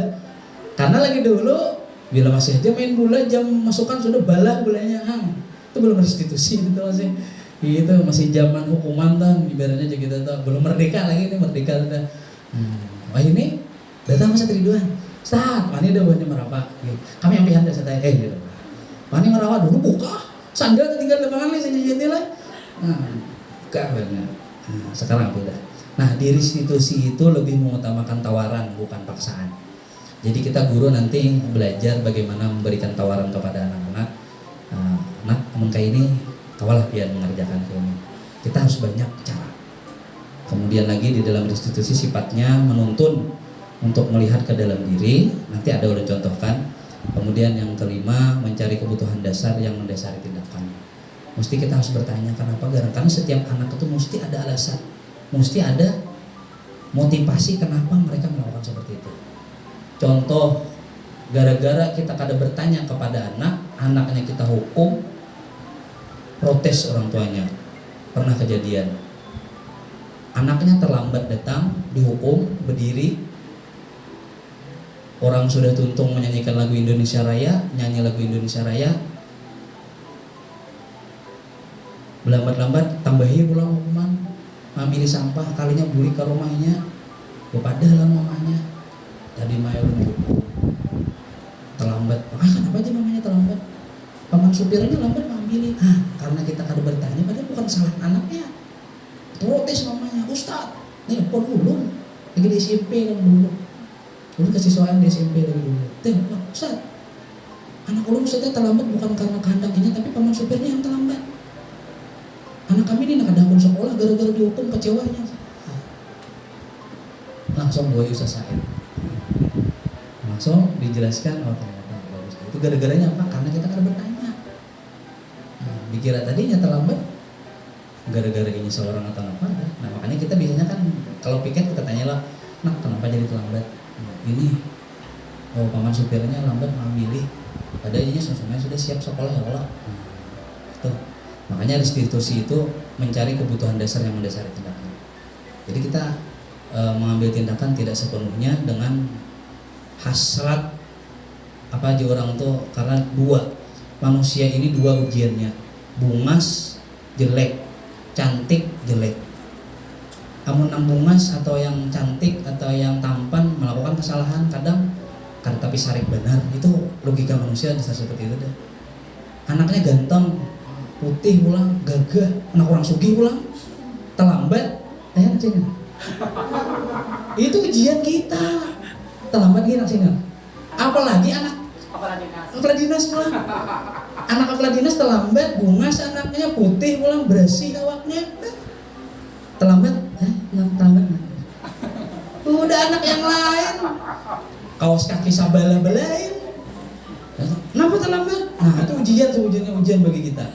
Karena lagi dulu bila masih aja main bola, jam masukan sudah bala bolanya. Itu belum restitusi itu masih. Itu masih zaman hukuman tuh, ibaratnya aja kita tuh belum merdeka lagi, ini merdeka udah. Wah ini datang Ustaz Ridwan. Ustaz, mana ada buahnya merapak? Kami ambil anda saya gitu. Mana merawat dulu buka. Sandal tinggal lapangan nih saja jadilah. Buka banget. Sekarang beda. Nah, di restitusi itu lebih mengutamakan tawaran bukan paksaan. Jadi kita guru nanti belajar bagaimana memberikan tawaran kepada anak-anak. Anak amun kayak ini kawalah biar mengerjakan ini. Kita harus banyak cara. Kemudian lagi di dalam restitusi sifatnya menuntun untuk melihat ke dalam diri. Nanti ada udah contohkan. Kemudian yang kelima, mencari kebutuhan dasar yang mendasari tindakan. Mesti kita harus bertanya kenapa. Karena setiap anak itu mesti ada alasan, mesti ada motivasi kenapa mereka melakukan seperti itu. Contoh, gara-gara kita kada bertanya kepada anaknya kita hukum, protes orang tuanya. Pernah kejadian, anaknya terlambat datang, dihukum, berdiri. Orang sudah tuntung menyanyikan lagu Indonesia Raya, nyanyi lagu Indonesia Raya, berlambat-lambat tambahi pulang hukuman, ngambil sampah, kalinya buli ke rumahnya, padahal mamanya tadi maya belum dihukum, terlambat. Kenapa aja mamanya terlambat? Paman supirnya lambat ngambil. Karena kita kada bertanya, padahal bukan salah anaknya. Protes mamanya, Ustaz, nih pon ulun lagi di SMP kan dulu. Ulun kasih soal di SMP lagi dulu. Tengok, Ustaz, anak ulun Ustaznya terlambat bukan karena kehendaknya, tapi paman supirnya yang terlambat. Anak kami ini nak ada sekolah gara-gara dihukum kecewanya. Langsung gue usahain. Langsung dijelaskan, oh ternyata bagus. Itu gara-garanya apa? Karena kita kada bertanya. Dikira tadinya terlambat gara-gara ini seorang atau apa. Nah makanya kita biasanya kan kalau piket kita tanya lah, nak kenapa jadi terlambat? Ini, oh paman supirnya lambat memilih. Padahal ini semuanya sudah siap sekolah ya Allah. Itu. Makanya restitusi itu mencari kebutuhan dasar yang mendasari tindakan. Jadi kita mengambil tindakan tidak sepenuhnya dengan hasrat apa aja orang tuh, karena dua manusia ini dua ujiannya, bungas jelek, cantik jelek. Amun nang bungas atau yang cantik atau yang tampan melakukan kesalahan kadang tapi sarik benar, itu logika manusia bisa seperti itu deh. Anaknya ganteng, putih pulang, gagah, anak orang sugih pulang, terlambat, itu ujian kita. Terlambat gini sini. Apalagi anak kepala dinas pulang. Anak kepala dinas terlambat, bungas anaknya putih pulang, bersih awaknya. Terlambat, terlambat. Udah anak yang lain, kaos kaki sabala-balain. Kenapa terlambat? Nah itu ujian bagi kita.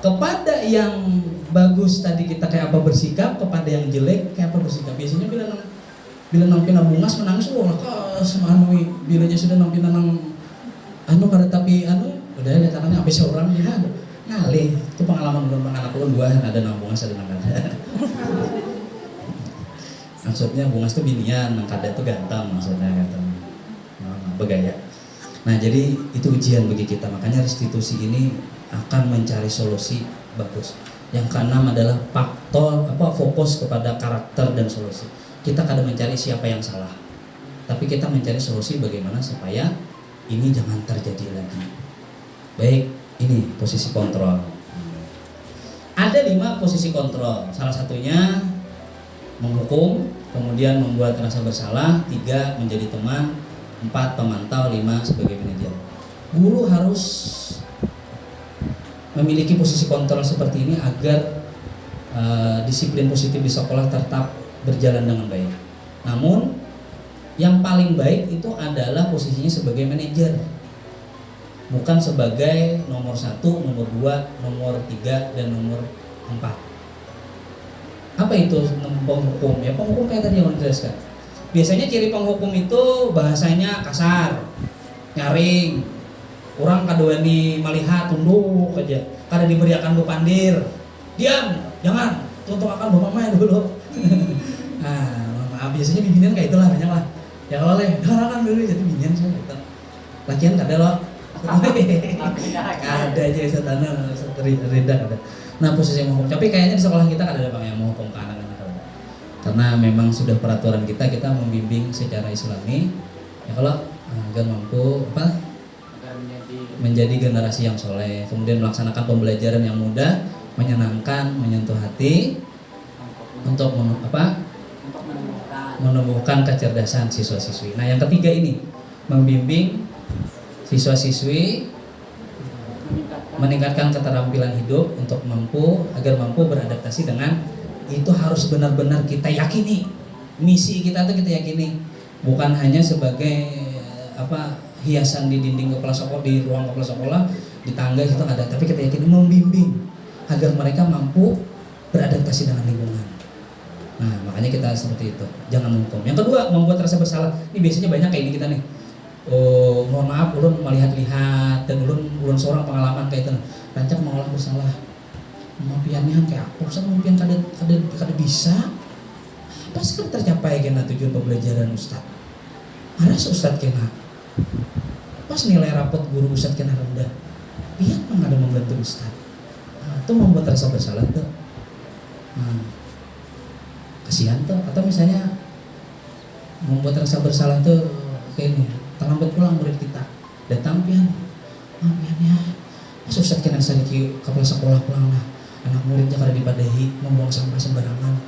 Kepada yang bagus tadi kita kayak apa bersikap, kepada yang jelek kayak apa bersikap. Biasanya bila nampi bungas menangis, bilanya sudah nampi kada tapi udah ada tangannya habis seorang dia ngalih. Itu pengalaman belum anak ulun dua ada bungas ada ada. Maksudnya bungas itu binian, kada itu ganteng maksudnya ganteng. Begaya. Nah jadi itu ujian bagi kita, makanya restitusi ini akan mencari solusi bagus. Yang keenam adalah fokus kepada karakter dan solusi. Kita kadang mencari siapa yang salah, tapi kita mencari solusi bagaimana supaya ini jangan terjadi lagi. Baik, ini posisi kontrol. Ada 5 posisi kontrol. Salah satunya menghukum, kemudian membuat rasa bersalah, 3 menjadi teman, 4 pemantau, 5 sebagai manajer. Guru harus memiliki posisi kontrol seperti ini agar disiplin positif di sekolah tetap berjalan dengan baik. Namun yang paling baik itu adalah posisinya sebagai manajer, bukan sebagai nomor 1, nomor 2, nomor 3, dan nomor 4. Apa itu penghukum? Ya penghukum kayak tadi yang dijelaskan. Biasanya ciri penghukum itu bahasanya kasar, nyaring, orang kadawani melihat tunduk aja, kada diberiakan bupandir, diam, jangan, contoh akan mama dulu. Nah, biasanya bimbingan kayak itulah banyak lah. Ya oleh, kan dulu jadi bimbingan sih gitu. Lagian kada loh. Ada aja setanah reda ada. Nah posisi yang menghukum, tapi kayaknya di sekolah kita kada ada bang yang menghukum ke anak-anak kada. Karena memang sudah peraturan kita membimbing secara Islami. Ya kalau agar mampu menjadi generasi yang soleh, kemudian melaksanakan pembelajaran yang mudah, menyenangkan, menyentuh hati, untuk menumbuhkan kecerdasan siswa-siswi. Nah, yang ketiga ini membimbing siswa-siswi meningkatkan keterampilan hidup untuk agar mampu beradaptasi dengan itu harus benar-benar kita yakini. Misi kita tuh kita yakini, bukan hanya sebagai hiasan di dinding kepala sekolah, di ruang kepala sekolah, di tangga itu ada, tapi kita yakini membimbing agar mereka mampu beradaptasi dengan lingkungan. Nah, makanya kita seperti itu, jangan menghukum. Yang kedua, membuat rasa bersalah. Ini biasanya banyak kayak ini kita nih. Oh, mohon maaf, ulun melihat-lihat dan ulun seorang pengalaman kayak itu. Rancak mengolah bersalah. Mampiannya kayak apa? Ustaz mampian kada bisa. Pas kan tercapai kena tujuan pembelajaran Ustaz. Aras Ustaz kena. Pas nilai rapot guru Ustaz kena rendah. Pihak mah ada membantu Ustaz. Nah, itu membuat rasa bersalah tuh. Kasihan tuh. Atau misalnya membuat rasa bersalah tuh kayak ini. Terlambat pulang murid kita. Datang pian. Piannya. Pas Ustaz kena sadiki kepala sekolah pulang lah. Anak muridnya kada dipadahi membuang sampah sembarangan.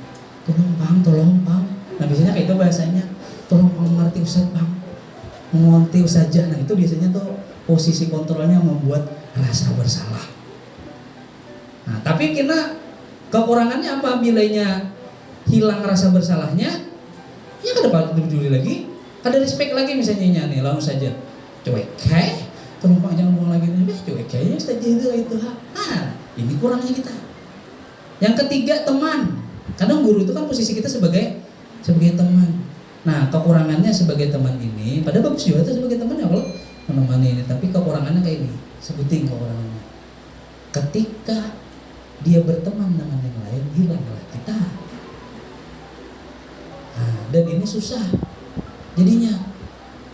Tolong Bang. Nah biasanya kayak itu bahasanya. Tolong Bang mengerti Ustaz Bang. Mengerti saja. Nah itu biasanya tuh posisi kontrolnya membuat rasa bersalah. Nah tapi kita kekurangannya apa bilanya hilang rasa bersalahnya, ya kada peduli lagi, kada respect lagi misalnya nih, langsung saja cuek, tolong Pak jangan buang lagi nih, cuek kayaknya saja itu. Nah ini kurangnya kita. Yang ketiga teman, kadang guru itu kan posisi kita sebagai teman. Nah kekurangannya sebagai teman ini, pada bagus juga tuh sebagai teman ya kalau menemani ini, tapi kekurangannya kayak ini, sebutin kekurangannya. Ketika dia berteman dengan yang lain, hilanglah kita. Nah, dan ini susah jadinya.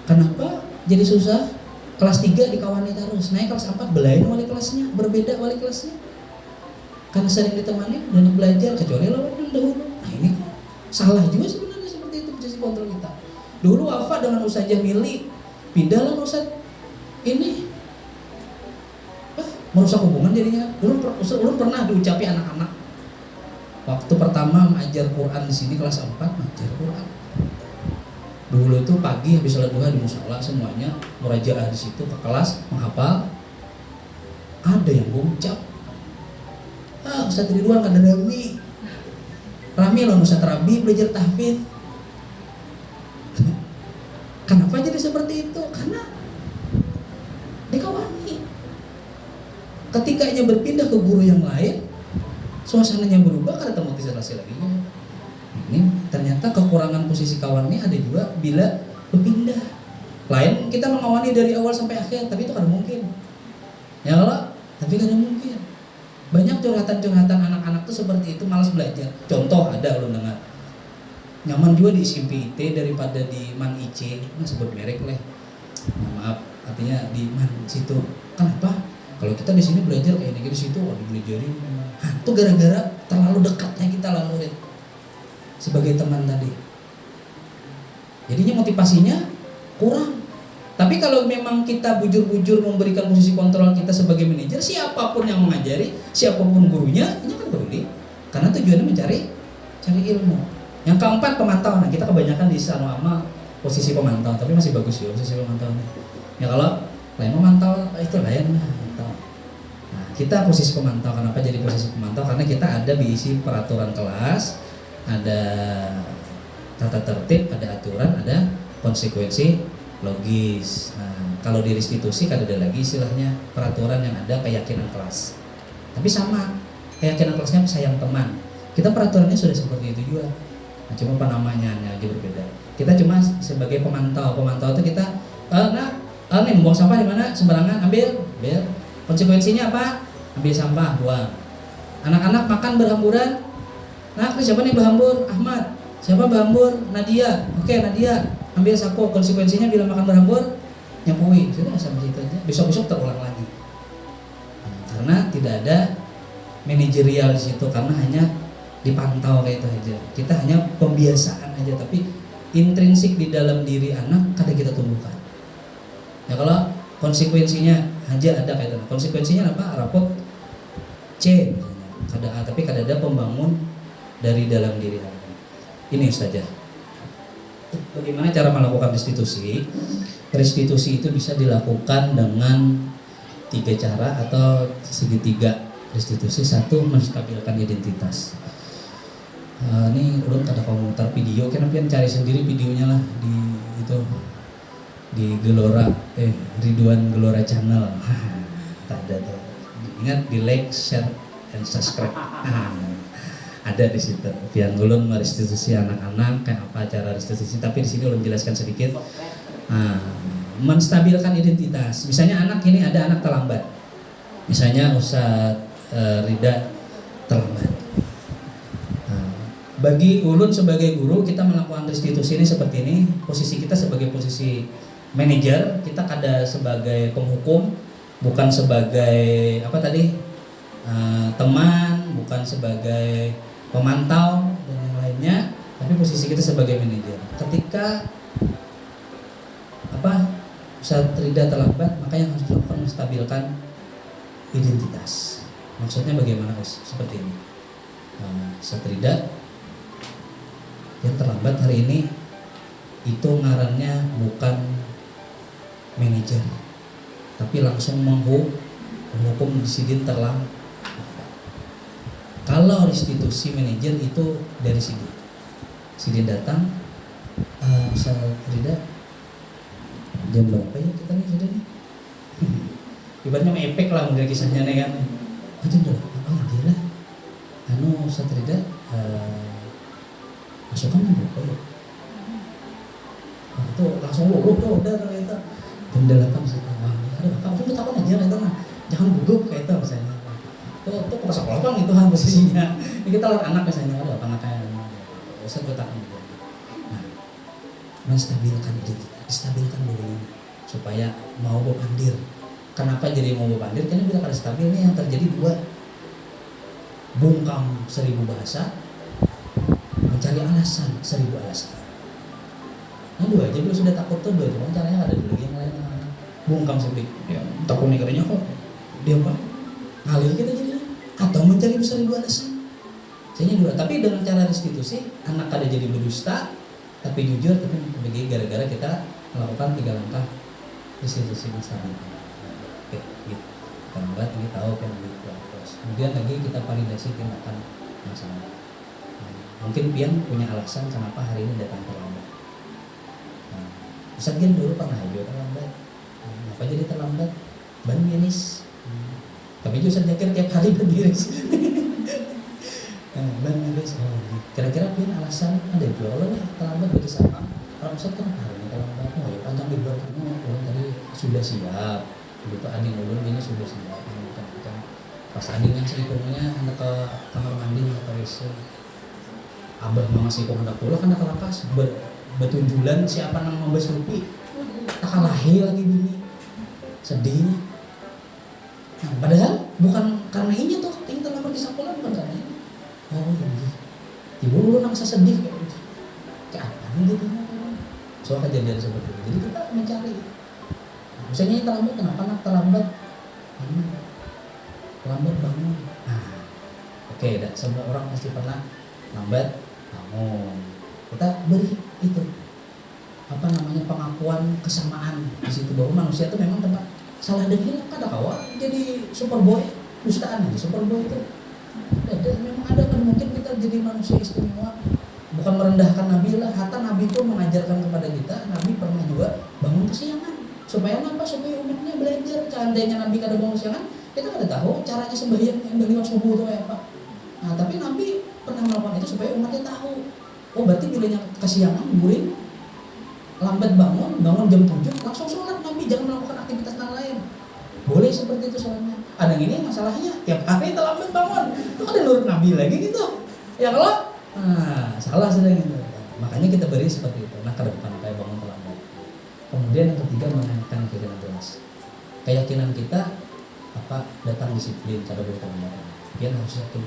Kenapa jadi susah? Kelas 3 dikawani terus, naik kelas 4 belain wali kelasnya, berbeda wali kelasnya. Karena sering ditemani dan belajar, kecuali lawan dahulu. Nah ini salah juga sebenarnya seperti itu posisi kontrol kita. Dulu Wafa dengan Ustazah Mili, pindahlah Ustaz ini merusak hubungan jadinya. Dulu pernah diucapi anak-anak waktu pertama mengajar Quran di sini kelas 4 mengajar Quran. Dulu tuh pagi habis sholat duha di musola semuanya murajaah di situ ke kelas menghafal. Ada yang berucap, Ustaz Ridwan kada rami loh Ustaz Rabi belajar tahfidz. Kenapa jadi seperti itu? Karena dikawani. Ketikanya berpindah ke guru yang lain, suasananya berubah karena termotivasi lagi. Ini ternyata kekurangan posisi kawannya ada juga bila berpindah. Lain kita mengawani dari awal sampai akhir, tapi itu kan mungkin. Ya kalau, tapi kan mungkin. Banyak curhatan-curhatan anak-anak tuh seperti itu, malas belajar. Contoh ada lo dengar. Nyaman juga di SMP IT daripada di Man IC. Nah sebut merek lah. Maaf, artinya di Man situ. Kenapa? Kalau kita di sini belajar kayak di situ, dibelajarin. Itu gara-gara terlalu dekatnya kita lah murid sebagai teman tadi. Jadinya motivasinya kurang. Tapi kalau memang kita bujur-bujur memberikan posisi kontrol kita sebagai manajer, siapapun yang mengajari, siapapun gurunya, ini kan peduli. Karena tujuannya cari ilmu. Yang keempat pemantau. Nah kita kebanyakan di Sanoama posisi pemantau, tapi masih bagus ya posisi pemantau. Ya kalau lain memantau itu lain lah. Nah kita posisi pemantau. Kenapa jadi posisi pemantau? Karena kita ada diisi peraturan kelas, ada tata tertib, ada aturan, ada konsekuensi logis. Nah, kalau di restitusi kan ada lagi istilahnya peraturan yang ada keyakinan kelas. Tapi sama, keyakinan kelasnya sayang teman. Kita peraturannya sudah seperti itu juga. Nah, cuma namanya aja berbeda. Kita cuma sebagai pemantau. Pemantau itu kita, nih membuang sampah di mana sembarangan, ambil. Konsekuensinya apa? Ambil sampah, buang. Anak-anak makan berhamburan. Nah, siapa nih berhambur? Ahmad. Siapa berhambur? Nadia. Oke, Nadia. Ambil sapu. Konsekuensinya bila makan berhambur, nyapuin. Sudah sampai situ aja. Besok-besok terulang lagi. Nah, karena tidak ada manajerial di situ, karena hanya dipantau kayak itu aja. Kita hanya pembiasaan aja, tapi intrinsik di dalam diri anak kadang kita tumbuhkan. Ya kalau konsekuensinya aja ada kayak itu. Konsekuensinya apa? Rapot C misalnya. Kada A, tapi kada ada pembangun dari dalam diri anak. Ini Ustazah, bagaimana cara melakukan restitusi? Restitusi itu bisa dilakukan dengan 3 cara atau segitiga restitusi. 1, menstabilkan identitas. Ini ulun kada komentar video, karena pian cari sendiri videonya lah di itu di Gelora Ridwan Gelora Channel. Ada tuh. Ingat di like, share, and subscribe. Ada di situ. Pian ulun merestitusi anak-anak kayak apa cara restitusi, tapi di sini ulun jelaskan sedikit. Menstabilkan identitas. Misalnya anak ini ada anak terlambat. Misalnya Ustaz Rida terlambat. Bagi ulun sebagai guru, kita melakukan restitusi ini seperti ini. Posisi kita sebagai posisi manajer, kita kada sebagai penghukum, bukan sebagai teman, bukan sebagai pemantau dan yang lainnya, tapi posisi kita sebagai manajer. Ketika Ustaz Rida terlambat, maka yang harus dilakukan menstabilkan identitas. Maksudnya bagaimana seperti ini? Ustaz Rida yang terlambat hari ini itu ngarannya bukan manajer, tapi langsung menghukum disidin terlambat. Kalau restitusi manajer itu dari sidin datang, Ustaz Rida jam berapa ya kita nih sudah nih? Ibaratnya mepek lah mungkin kisahnya nih kan. Jam berapa? Oh iya lah. Ustaz Rida masukkan jam berapa ya? Itu langsung luluh tuh udah ternyata jam 8 setelah. Ada bakal itu takut aja itu mah. Jangan gugup kayak itu misalnya. Tuh ke sekolah bang itu posisinya. Ini kita lawan anak misalnya ada apa kayak Ustaz gue takut gitu. Nah, menstabilkan identitas, distabilkan dulu ini supaya mau berpandir. Kenapa jadi mau berpandir? Karena bila kada stabil nih yang terjadi 2. Bungkam 1000 bahasa, mencari alasan 1000 alasan. Nah 2 aja bila sudah takut tuh 2, cuma caranya ada dulu yang lain. Bungkam sedikit, ya takut nih katanya kok dia apa? Ngalir kita jadi atau mencari 1000 alasan. Jadinya 2. Tapi dengan cara restitusi anak kada jadi berdusta, tapi jujur, tapi begini gara-gara kita melakukan 3 langkah restitusi masalah. Oke, gitu. Terlambat ini tahu kan gitu. Kemudian lagi kita validasi tindakan yang salah. Mungkin pian punya alasan kenapa hari ini datang terlambat. Ustaz Gen dulu pernah juga terlambat. Kenapa jadi terlambat? Ban miris. Tapi Ustaz Jakir tiap hari ban miris. Ban miris. Kira-kira pian alasan ada juga kalau nih terlambat bagi sama. Kalau Ustaz kenapa hari ini terlambat? Oh ya panjang liburan ulun tadi sudah siap. Begitu adik ulun ini sudah siap. Pas adik yang selipungnya hendak ke kamar mandi hendak ke WC. Abah mama sipung hendak pulang hendak ke lapas. Betunjulan siapa nang membes rupi. Tak lahir lagi bini. Sedihnya. Nah, padahal bukan karena ini tuh tinggal terlambat di sekolah bukan karena ini. Oh iya. Ibu lu nang sedih kayak gitu. Kayak apa nih jadinya? Soal kejadian seperti itu. Jadi kita mencari. Misalnya terlambat, kenapa nak terlambat? Lambat bangun. Oke, semua orang pasti pernah lambat bangun. Kita beri itu pengakuan kesamaan di situ bahwa manusia itu memang tempat salah dan hilang. Kada kawa jadi superboy, dustaan aja superboy itu. Dan memang ada kan mungkin kita jadi manusia istimewa. Bukan merendahkan Nabi lah, hatta Nabi itu mengajarkan kepada kita, Nabi pernah juga bangun kesiangan. Supaya apa? Supaya umatnya belajar. Seandainya Nabi kada bangun kesiangan, kita kada tahu caranya sembahyang yang dari waktu subuh itu kayak apa. Nah, tapi Nabi pernah melakukan itu supaya umatnya tahu. Oh, berarti bilanya kesiangan, guring, lambat bangun jam 7, langsung sholat Nabi, jangan melakukan aktivitas yang lain. Boleh seperti itu sholatnya. Ada yang ini masalahnya, tiap hari terlambat bangun. Itu kan nurut Nabi lagi gitu. Ya kalau salah sedang itu. Makanya kita beri seperti itu. Nah, kada bukan kayak bangun terlambat. Kemudian yang ketiga menanyakan keyakinan jelas. Keyakinan kita datang disiplin, kada boleh terlambat. Pian harus yakin.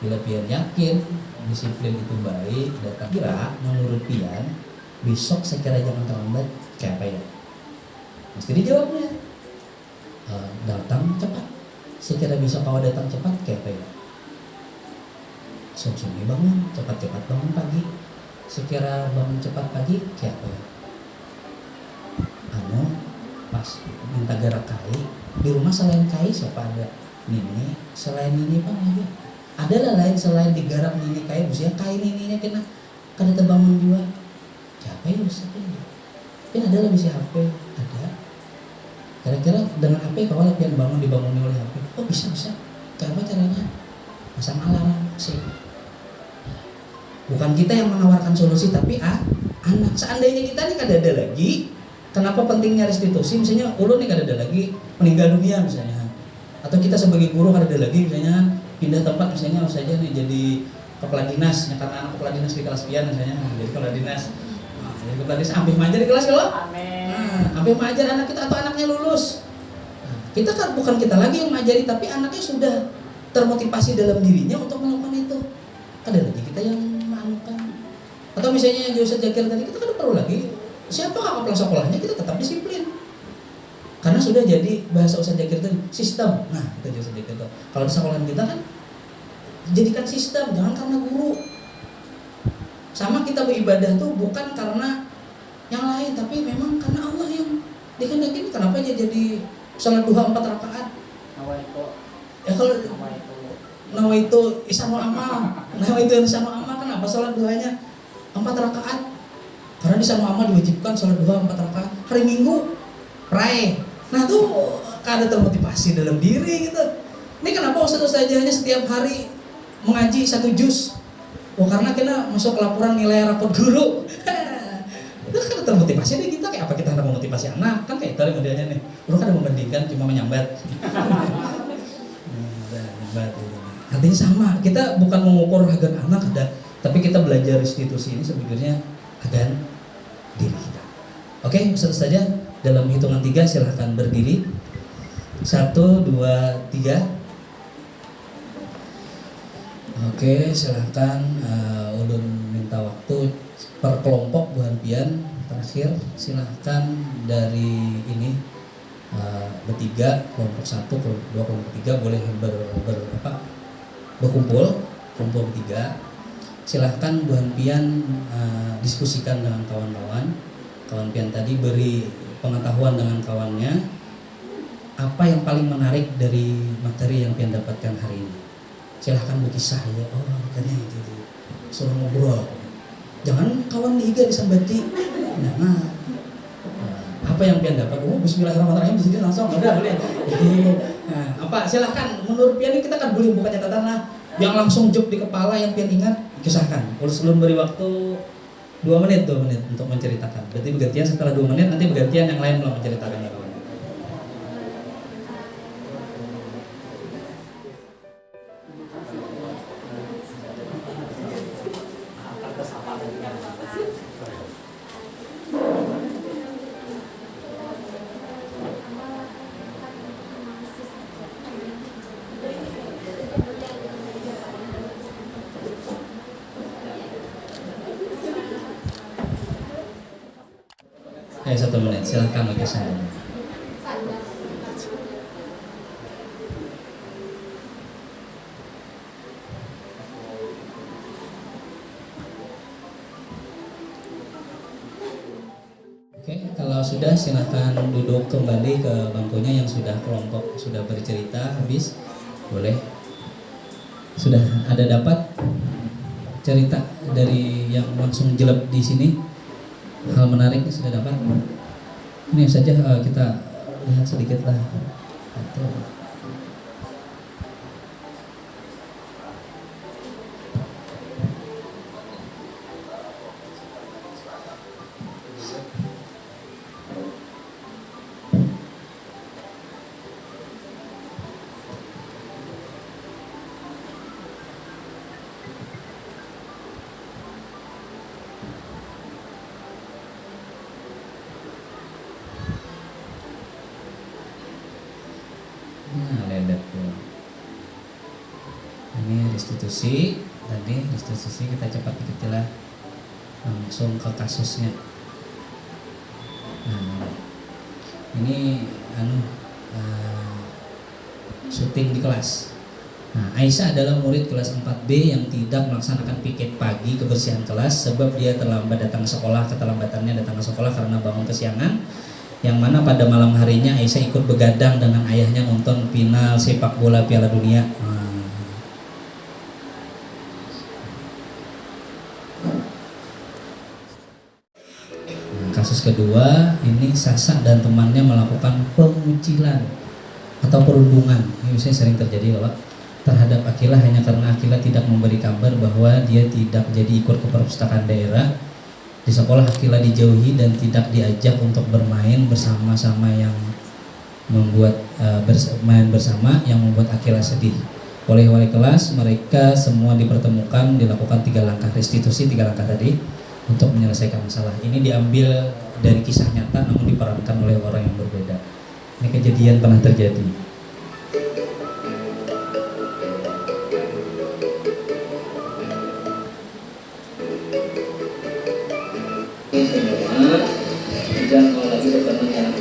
Bila pian yakin disiplin itu baik, datang kira menurut pian besok sekira jangan terlambat kayak apa ya? Mesti dijawabnya. Datang cepat. Sekira besok kau datang cepat kayak apa ya? Sore bangun, cepat-cepat bangun pagi. sekira bangun cepat pagi kayak apa ya? Pas minta gerak kai di rumah, selain kai siapa ada? Nini, selain Nini Bang lagi ada lah lain selain digarap Nini kai, maksudnya kai Nininya kena kada terbangun juga siapa ya bisa kan ada lah bisa HP ada. Kira-kira dengan HP kau latihan bangun dibangun oleh HP, oh bisa kayak apa caranya? Pasang alarm sih. Bukan kita yang menawarkan solusi, tapi anak. Seandainya kita nih kada ada lagi, kenapa pentingnya restitusi? Misalnya ulun nih kada ada lagi meninggal dunia misalnya, atau kita sebagai guru kada ada lagi misalnya pindah tempat misalnya saja nih jadi kepala dinas, ya karena anak kepala dinas di kelas sekian misalnya jadi kepala dinas. Nah, jadi kepala dinas ambil majar di kelas kalau? Amin. Nah, ambil majar anak kita atau anaknya lulus. Nah, kita kan bukan kita lagi yang mengajari, tapi anaknya sudah termotivasi dalam dirinya untuk melakukan itu. Kada lagi kita yang melakukan. Atau misalnya yang Ustaz Zakir tadi, kita kan perlu lagi siapa kepala sekolahnya, kita tetap disiplin. Karena sudah jadi bahasa Ustaz Zakir tadi sistem. Nah, itu Ustaz Zakir itu. Kalau di sekolah kita kan jadikan sistem, jangan karena guru. Sama kita beribadah tuh bukan karena yang lain, tapi memang karena Allah yang dikehendaki. Kenapa aja jadi salat duha 4 rakaat? Ya kalau nawaitu isanul amal, kenapa salat duhanya 4 rakaat? Karena di sana amal diwajibkan salat duha 4 rakaat hari Minggu, Rai. Nah tuh kada termotivasi dalam diri gitu. Ini kenapa ustaz-ustazahnya setiap hari mengaji 1 juz? Oh karena kita masuk laporan nilai rapot guru. Itu kan termotivasi deh kita. Kayak apa kita hendak memotivasi anak? Kan kayak tadi modelnya nih. Lu kan membandingkan cuma menyambat. Artinya sama, kita bukan mengukur agar anak ada, tapi kita belajar restitusi ini sebenarnya agar diri kita. Oke, Ustaz saja dalam hitungan 3 silahkan berdiri. 1, 2, 3. Oke, silahkan. Ulun minta waktu per kelompok buhan pian terakhir. Silahkan dari ini bertiga, kelompok 1, kelompok 2, kelompok 3 boleh berkumpul bertiga. Silahkan buhan pian diskusikan dengan kawan-kawan. Kawan pian tadi beri pengetahuan dengan kawannya. Apa yang paling menarik dari materi yang pian dapatkan hari ini? Silahkan berkisah ya. Oh katanya itu suruh ngobrol. Jangan kawan diiga disambati. Nah, apa yang pian dapat? Oh Bismillahirrahmanirrahim di sini langsung udah boleh. Nah, apa silahkan menurut pian ini kita kan boleh buka catatan lah yang langsung jog di kepala yang pian ingat kisahkan. Kalau sebelum beri waktu 2 menit untuk menceritakan. Berarti bergantian setelah 2 menit nanti bergantian yang lain belum menceritakan ya kawan. Ayo 1 menit, silahkan bagi saya. Oke, kalau sudah silahkan duduk kembali ke bangkunya yang sudah kelompok sudah bercerita habis. Boleh. Sudah ada dapat cerita dari yang langsung jelek di sini? Hal menarik sudah dapat. Ini saja kita lihat sedikit lah. Ini restitusi, tadi restitusi kita cepat dikit lah, langsung ke kasusnya. Nah, ini syuting di kelas. Nah, Aisyah adalah murid kelas 4B yang tidak melaksanakan piket pagi kebersihan kelas sebab dia terlambat datang ke sekolah. Keterlambatannya datang ke sekolah karena bangun kesiangan. Yang mana pada malam harinya Aisyah ikut begadang dengan ayahnya nonton final sepak bola Piala Dunia. Kasus kedua, ini Sasa dan temannya melakukan pengucilan atau perundungan. Ini biasanya sering terjadi Bapak, terhadap Akilah hanya karena Akilah tidak memberi kabar bahwa dia tidak jadi ikut ke perpustakaan daerah. Di sekolah Akilah dijauhi dan tidak diajak untuk bermain bersama-sama yang membuat bermain bersama yang membuat Akilah sedih. Oleh wali kelas, mereka semua dipertemukan, dilakukan 3 langkah restitusi, 3 langkah tadi untuk menyelesaikan masalah. Ini diambil dari kisah nyata namun diperankan oleh orang yang berbeda. Ini kejadian pernah terjadi. Semua jangan mau lagi berteman.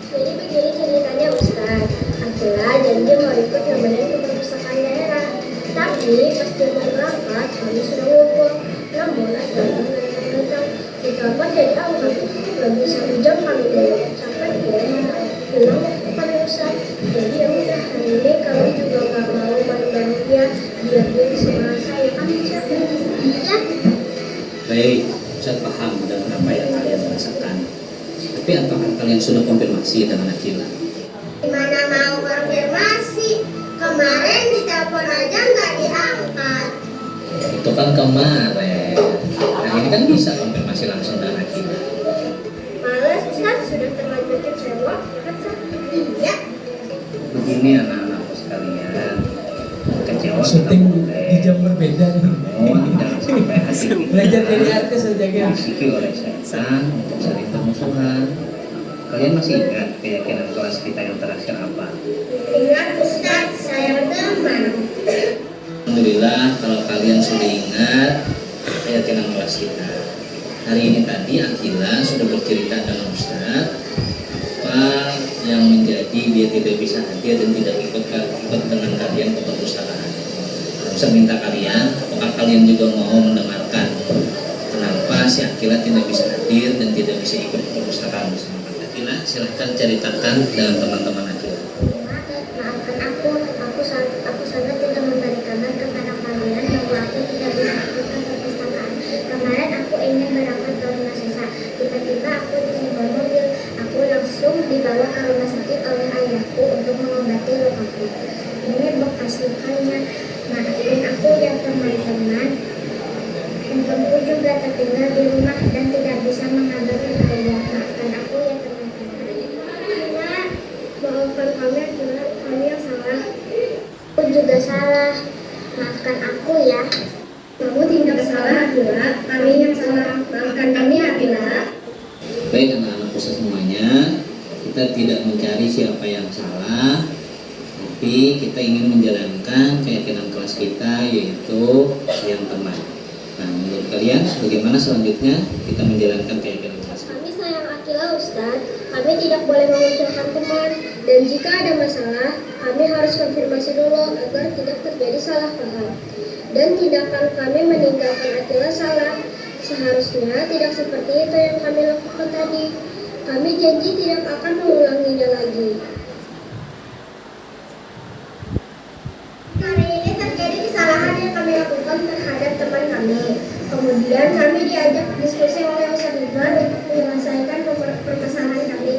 Jadi begini ceritanya Ustaz, Akilah janji mau ikut nyobain ke perpustakaan daerah. Tapi pas dia mau berangkat, kami sudah ngumpul. Namun ada yang datang. Di telepon jadi awal, lebih 1 jam kami dulu. Sampai dia bilang waktu kami Ustaz. Jadi ya udah hari ini kami juga gak mau bareng-bareng dia, biar dia bisa saya kan Ustaz. Ya. Baik, saya paham dengan apa yang kalian rasakan. Tapi apakah kalian sudah konfirmasi dengan Akilah? Gimana mau konfirmasi? Kemarin ditelepon aja nggak diangkat. Itu kan kemarin. Nah ini kan bisa konfirmasi langsung dengan Akilah. Males Ustaz, sudah terlanjur kecewa, ya kan Ustaz? Iya. Begini anak-anakku sekalian, kecewa syuting di jam berbeda nih. jangan sampai hati Belajar dari artis saja kan. disiki oleh setan untuk saling bermusuhan. Kalian masih ingat keyakinan kelas kita yang terakhir apa? Ingat Ustaz, saya teman. Alhamdulillah kalau kalian sudah ingat keyakinan kelas kita. Hari ini tadi Akilah sudah bercerita dengan Ustaz apa yang menjadi dia tidak bisa hadir dan tidak ikut dengan kalian ke perpustakaan. Saya minta kalian, apakah kalian juga mau mendengarkan kenapa si Akilah tidak bisa hadir dan tidak bisa ikut ke perpustakaan bersama kalian? Akilah, silahkan ceritakan dengan teman-teman Akilah. Maafkan aku sangat tidak memberi kabar kepada kalian bahwa aku tidak bisa ikut ke perpustakaan. Kemarin aku ingin berangkat ke rumah Sesa. Tiba-tiba aku disenggol mobil. Aku langsung dibawa ke rumah sakit oleh ayahku untuk mengobati lukaku. Ini bekas lukanya. Maafin aku ya teman-teman. Handphoneku juga tertinggal di rumah dan tidak bisa mengabari ayah. Maafkan aku ya teman-teman. Ya, maafkan kami yang salah. Aku juga salah. Maafkan aku ya. Kamu tidak salah, Akilah. Kami yang salah. Maafkan kami, Akilah. Baik anak-anakku semuanya, kita tidak mencari siapa yang salah, tapi kita ingin menjalankan keyakinan kelas kita, yaitu yang teman. Nah, menurut kalian bagaimana selanjutnya kita menjalankan keyakinan kelas kita? Kami sayang Akilah Ustaz. Kami tidak boleh mengucilkan teman. Dan jika ada masalah, kami harus konfirmasi dulu agar tidak terjadi salah paham. Dan tindakan kami meninggalkan Akilah salah. Seharusnya tidak seperti itu yang kami lakukan tadi. Kami janji tidak akan mengulanginya lagi. Hari ini terjadi kesalahan yang kami lakukan terhadap teman kami. Kemudian kami diajak diskusi oleh Ustaz Ridwan untuk menyelesaikan permasalahan kami.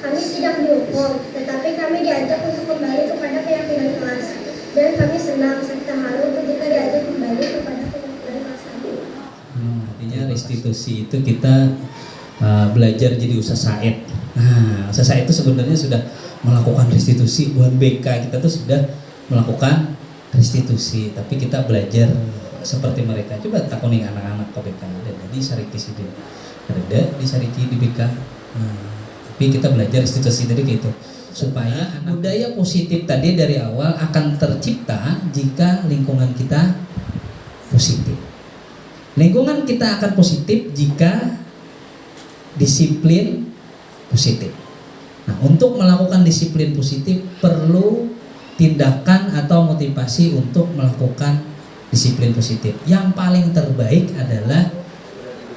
Kami tidak dihukum, tetapi kami diajak untuk kembali kepada keyakinan kelas. Dan kami senang serta haru ketika diajak kembali kepada keyakinan kelas kami. Artinya restitusi itu kita belajar jadi Ustaz Said. Nah, Ustaz Said itu sebenarnya sudah melakukan restitusi buat BK. Kita tuh sudah melakukan restitusi, tapi kita belajar seperti mereka. Coba takunin anak-anak ke BK ada di Sariki Sidin, ada di Sariki di BK. Tapi kita belajar restitusi tadi kayak itu supaya budaya positif tadi dari awal akan tercipta jika lingkungan kita positif. Lingkungan kita akan positif jika disiplin positif. Nah, untuk melakukan disiplin positif perlu tindakan atau motivasi untuk melakukan disiplin positif. Yang paling terbaik adalah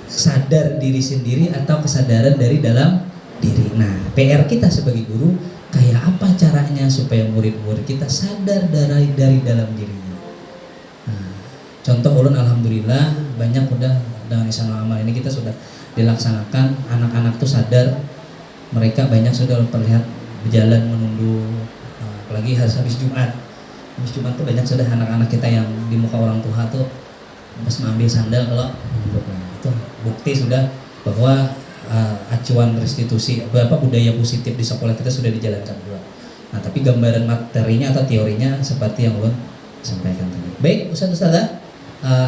sadar diri sendiri atau kesadaran dari dalam diri. Nah, PR kita sebagai guru, kayak apa caranya supaya murid-murid kita sadar dari dalam dirinya. Nah, contoh ulun alhamdulillah banyak udah dengan Ihsanul Amal ini kita sudah dilaksanakan, anak-anak tuh sadar, mereka banyak sudah terlihat berjalan menunduh, apalagi habis Jumat. Habis Jumat tuh banyak sudah anak-anak kita yang di muka orang tua tuh pas mengambil sandal kalau menunduk. Nah, itu bukti sudah bahwa acuan restitusi beberapa budaya positif di sekolah kita sudah dijalankan juga. Nah, tapi gambaran materinya atau teorinya seperti yang ulun sampaikan tadi. Baik, Ustazah,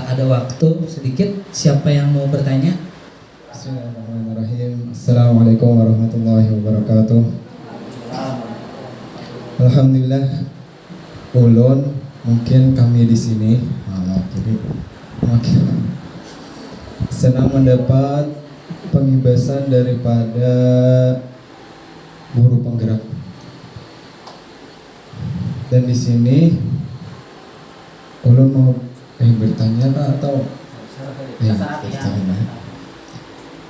ada waktu sedikit, siapa yang mau bertanya? Bismillahirrahmanirrahim. Assalamualaikum warahmatullahi wabarakatuh. Alhamdulillah, ulun mungkin kami di sini jadi makin senang mendapat penghibasan daripada guru penggerak. Dan di sini ulun mau bertanya atau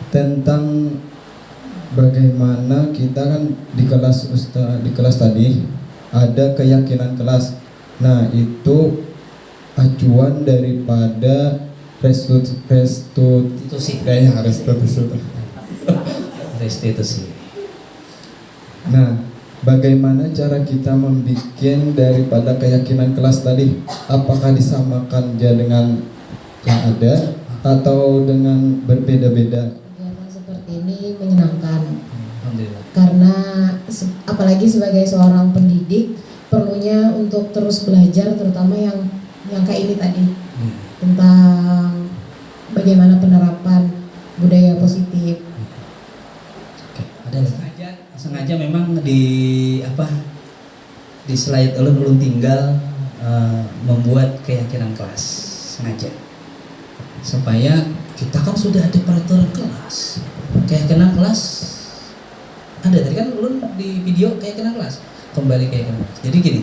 tentang bagaimana kita kan di kelas tadi ada keyakinan kelas. Nah, itu acuan daripada restitusi. Nah, bagaimana cara kita membuat daripada keyakinan kelas tadi? Apakah disamakan dengan yang ada atau dengan berbeda-beda? Kegiatan seperti ini menyenangkan. Alhamdulillah. Karena apalagi sebagai seorang pendidik perlunya untuk terus belajar, terutama yang kayak ini tadi tentang bagaimana penerapan budaya positif. Oke, ada sengaja memang di slide ulun tinggal membuat keyakinan kelas sengaja supaya kita kan sudah ada peraturan kelas, keyakinan kelas ada tadi kan ulun di video keyakinan kelas, kembali keyakinan kelas. Jadi gini,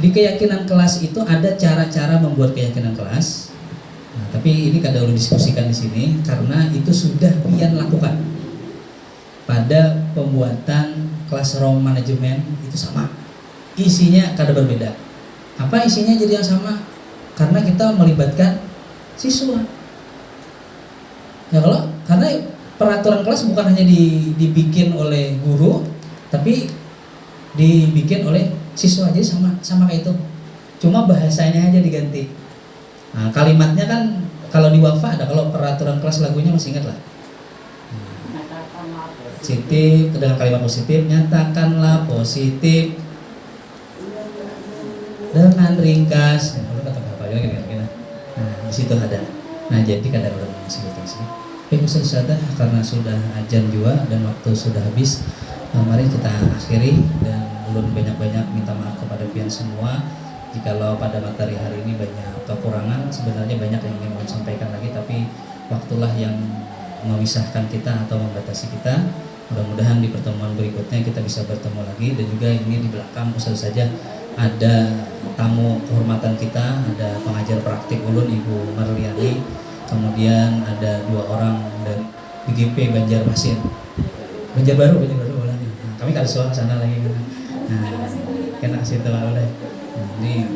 di keyakinan kelas itu ada cara-cara membuat keyakinan kelas. Nah, tapi ini kada ulun diskusikan di sini karena itu sudah pian lakukan pada pembuatan classroom manajemen itu sama. Isinya kada berbeda. Apa isinya jadi yang sama? Karena kita melibatkan siswa. Ya karena peraturan kelas bukan hanya dibikin oleh guru, tapi dibikin oleh siswa, jadi sama kayak itu. Cuma bahasanya aja diganti. Nah, kalimatnya kan kalau di Wafa ada, kalau peraturan kelas lagunya masih ingat lah. Positif dengan kalimat positif, nyatakanlah positif dengan ringkas. Nah, di situ ada. Nah, jadi kadang orang sebutkan sini. Ustaz, karena sudah ajan juga dan waktu sudah habis, mari kita akhiri dan ulun banyak-banyak minta maaf kepada pian semua jikalau pada materi hari ini banyak kekurangan. Sebenarnya banyak yang ingin ulun sampaikan lagi, tapi waktulah yang memisahkan kita atau membatasi kita. Mudah-mudahan di pertemuan berikutnya kita bisa bertemu lagi. Dan juga ini di belakang Ustaz saja ada tamu kehormatan kita, ada pengajar praktik ulun Ibu Marliani. Kemudian ada 2 orang dari BGP Banjarmasin, Banjarbaru ulangnya. Nah, kami kalau suara sana lagi kan. Nah, kena kasih tahu oleh. Ini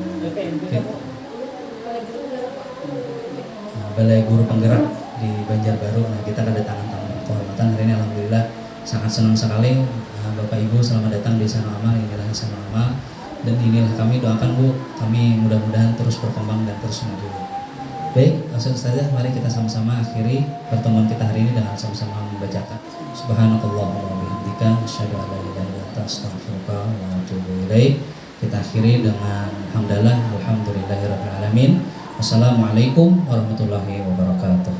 Balai Guru Penggerak di Banjarbaru. Nah, kita kedatangan tamu kehormatan hari ini, alhamdulillah sangat senang sekali. Bapak Ibu selamat datang di Ihsanul Amal. Inilah Ihsanul Amal dan inilah kami, doakan Bu, kami mudah-mudahan terus berkembang dan terus maju. Baik, Ustazah, mari kita sama-sama akhiri pertemuan kita hari ini dengan sama-sama membacakan Subhanakallahumma wa bihamdika asyhadu an la ilaha illa anta astaghfiruka wa atubu ilaik. Kita akhiri dengan hamdalah alhamdulillahirabbil alamin. Wassalamualaikum warahmatullahi wabarakatuh.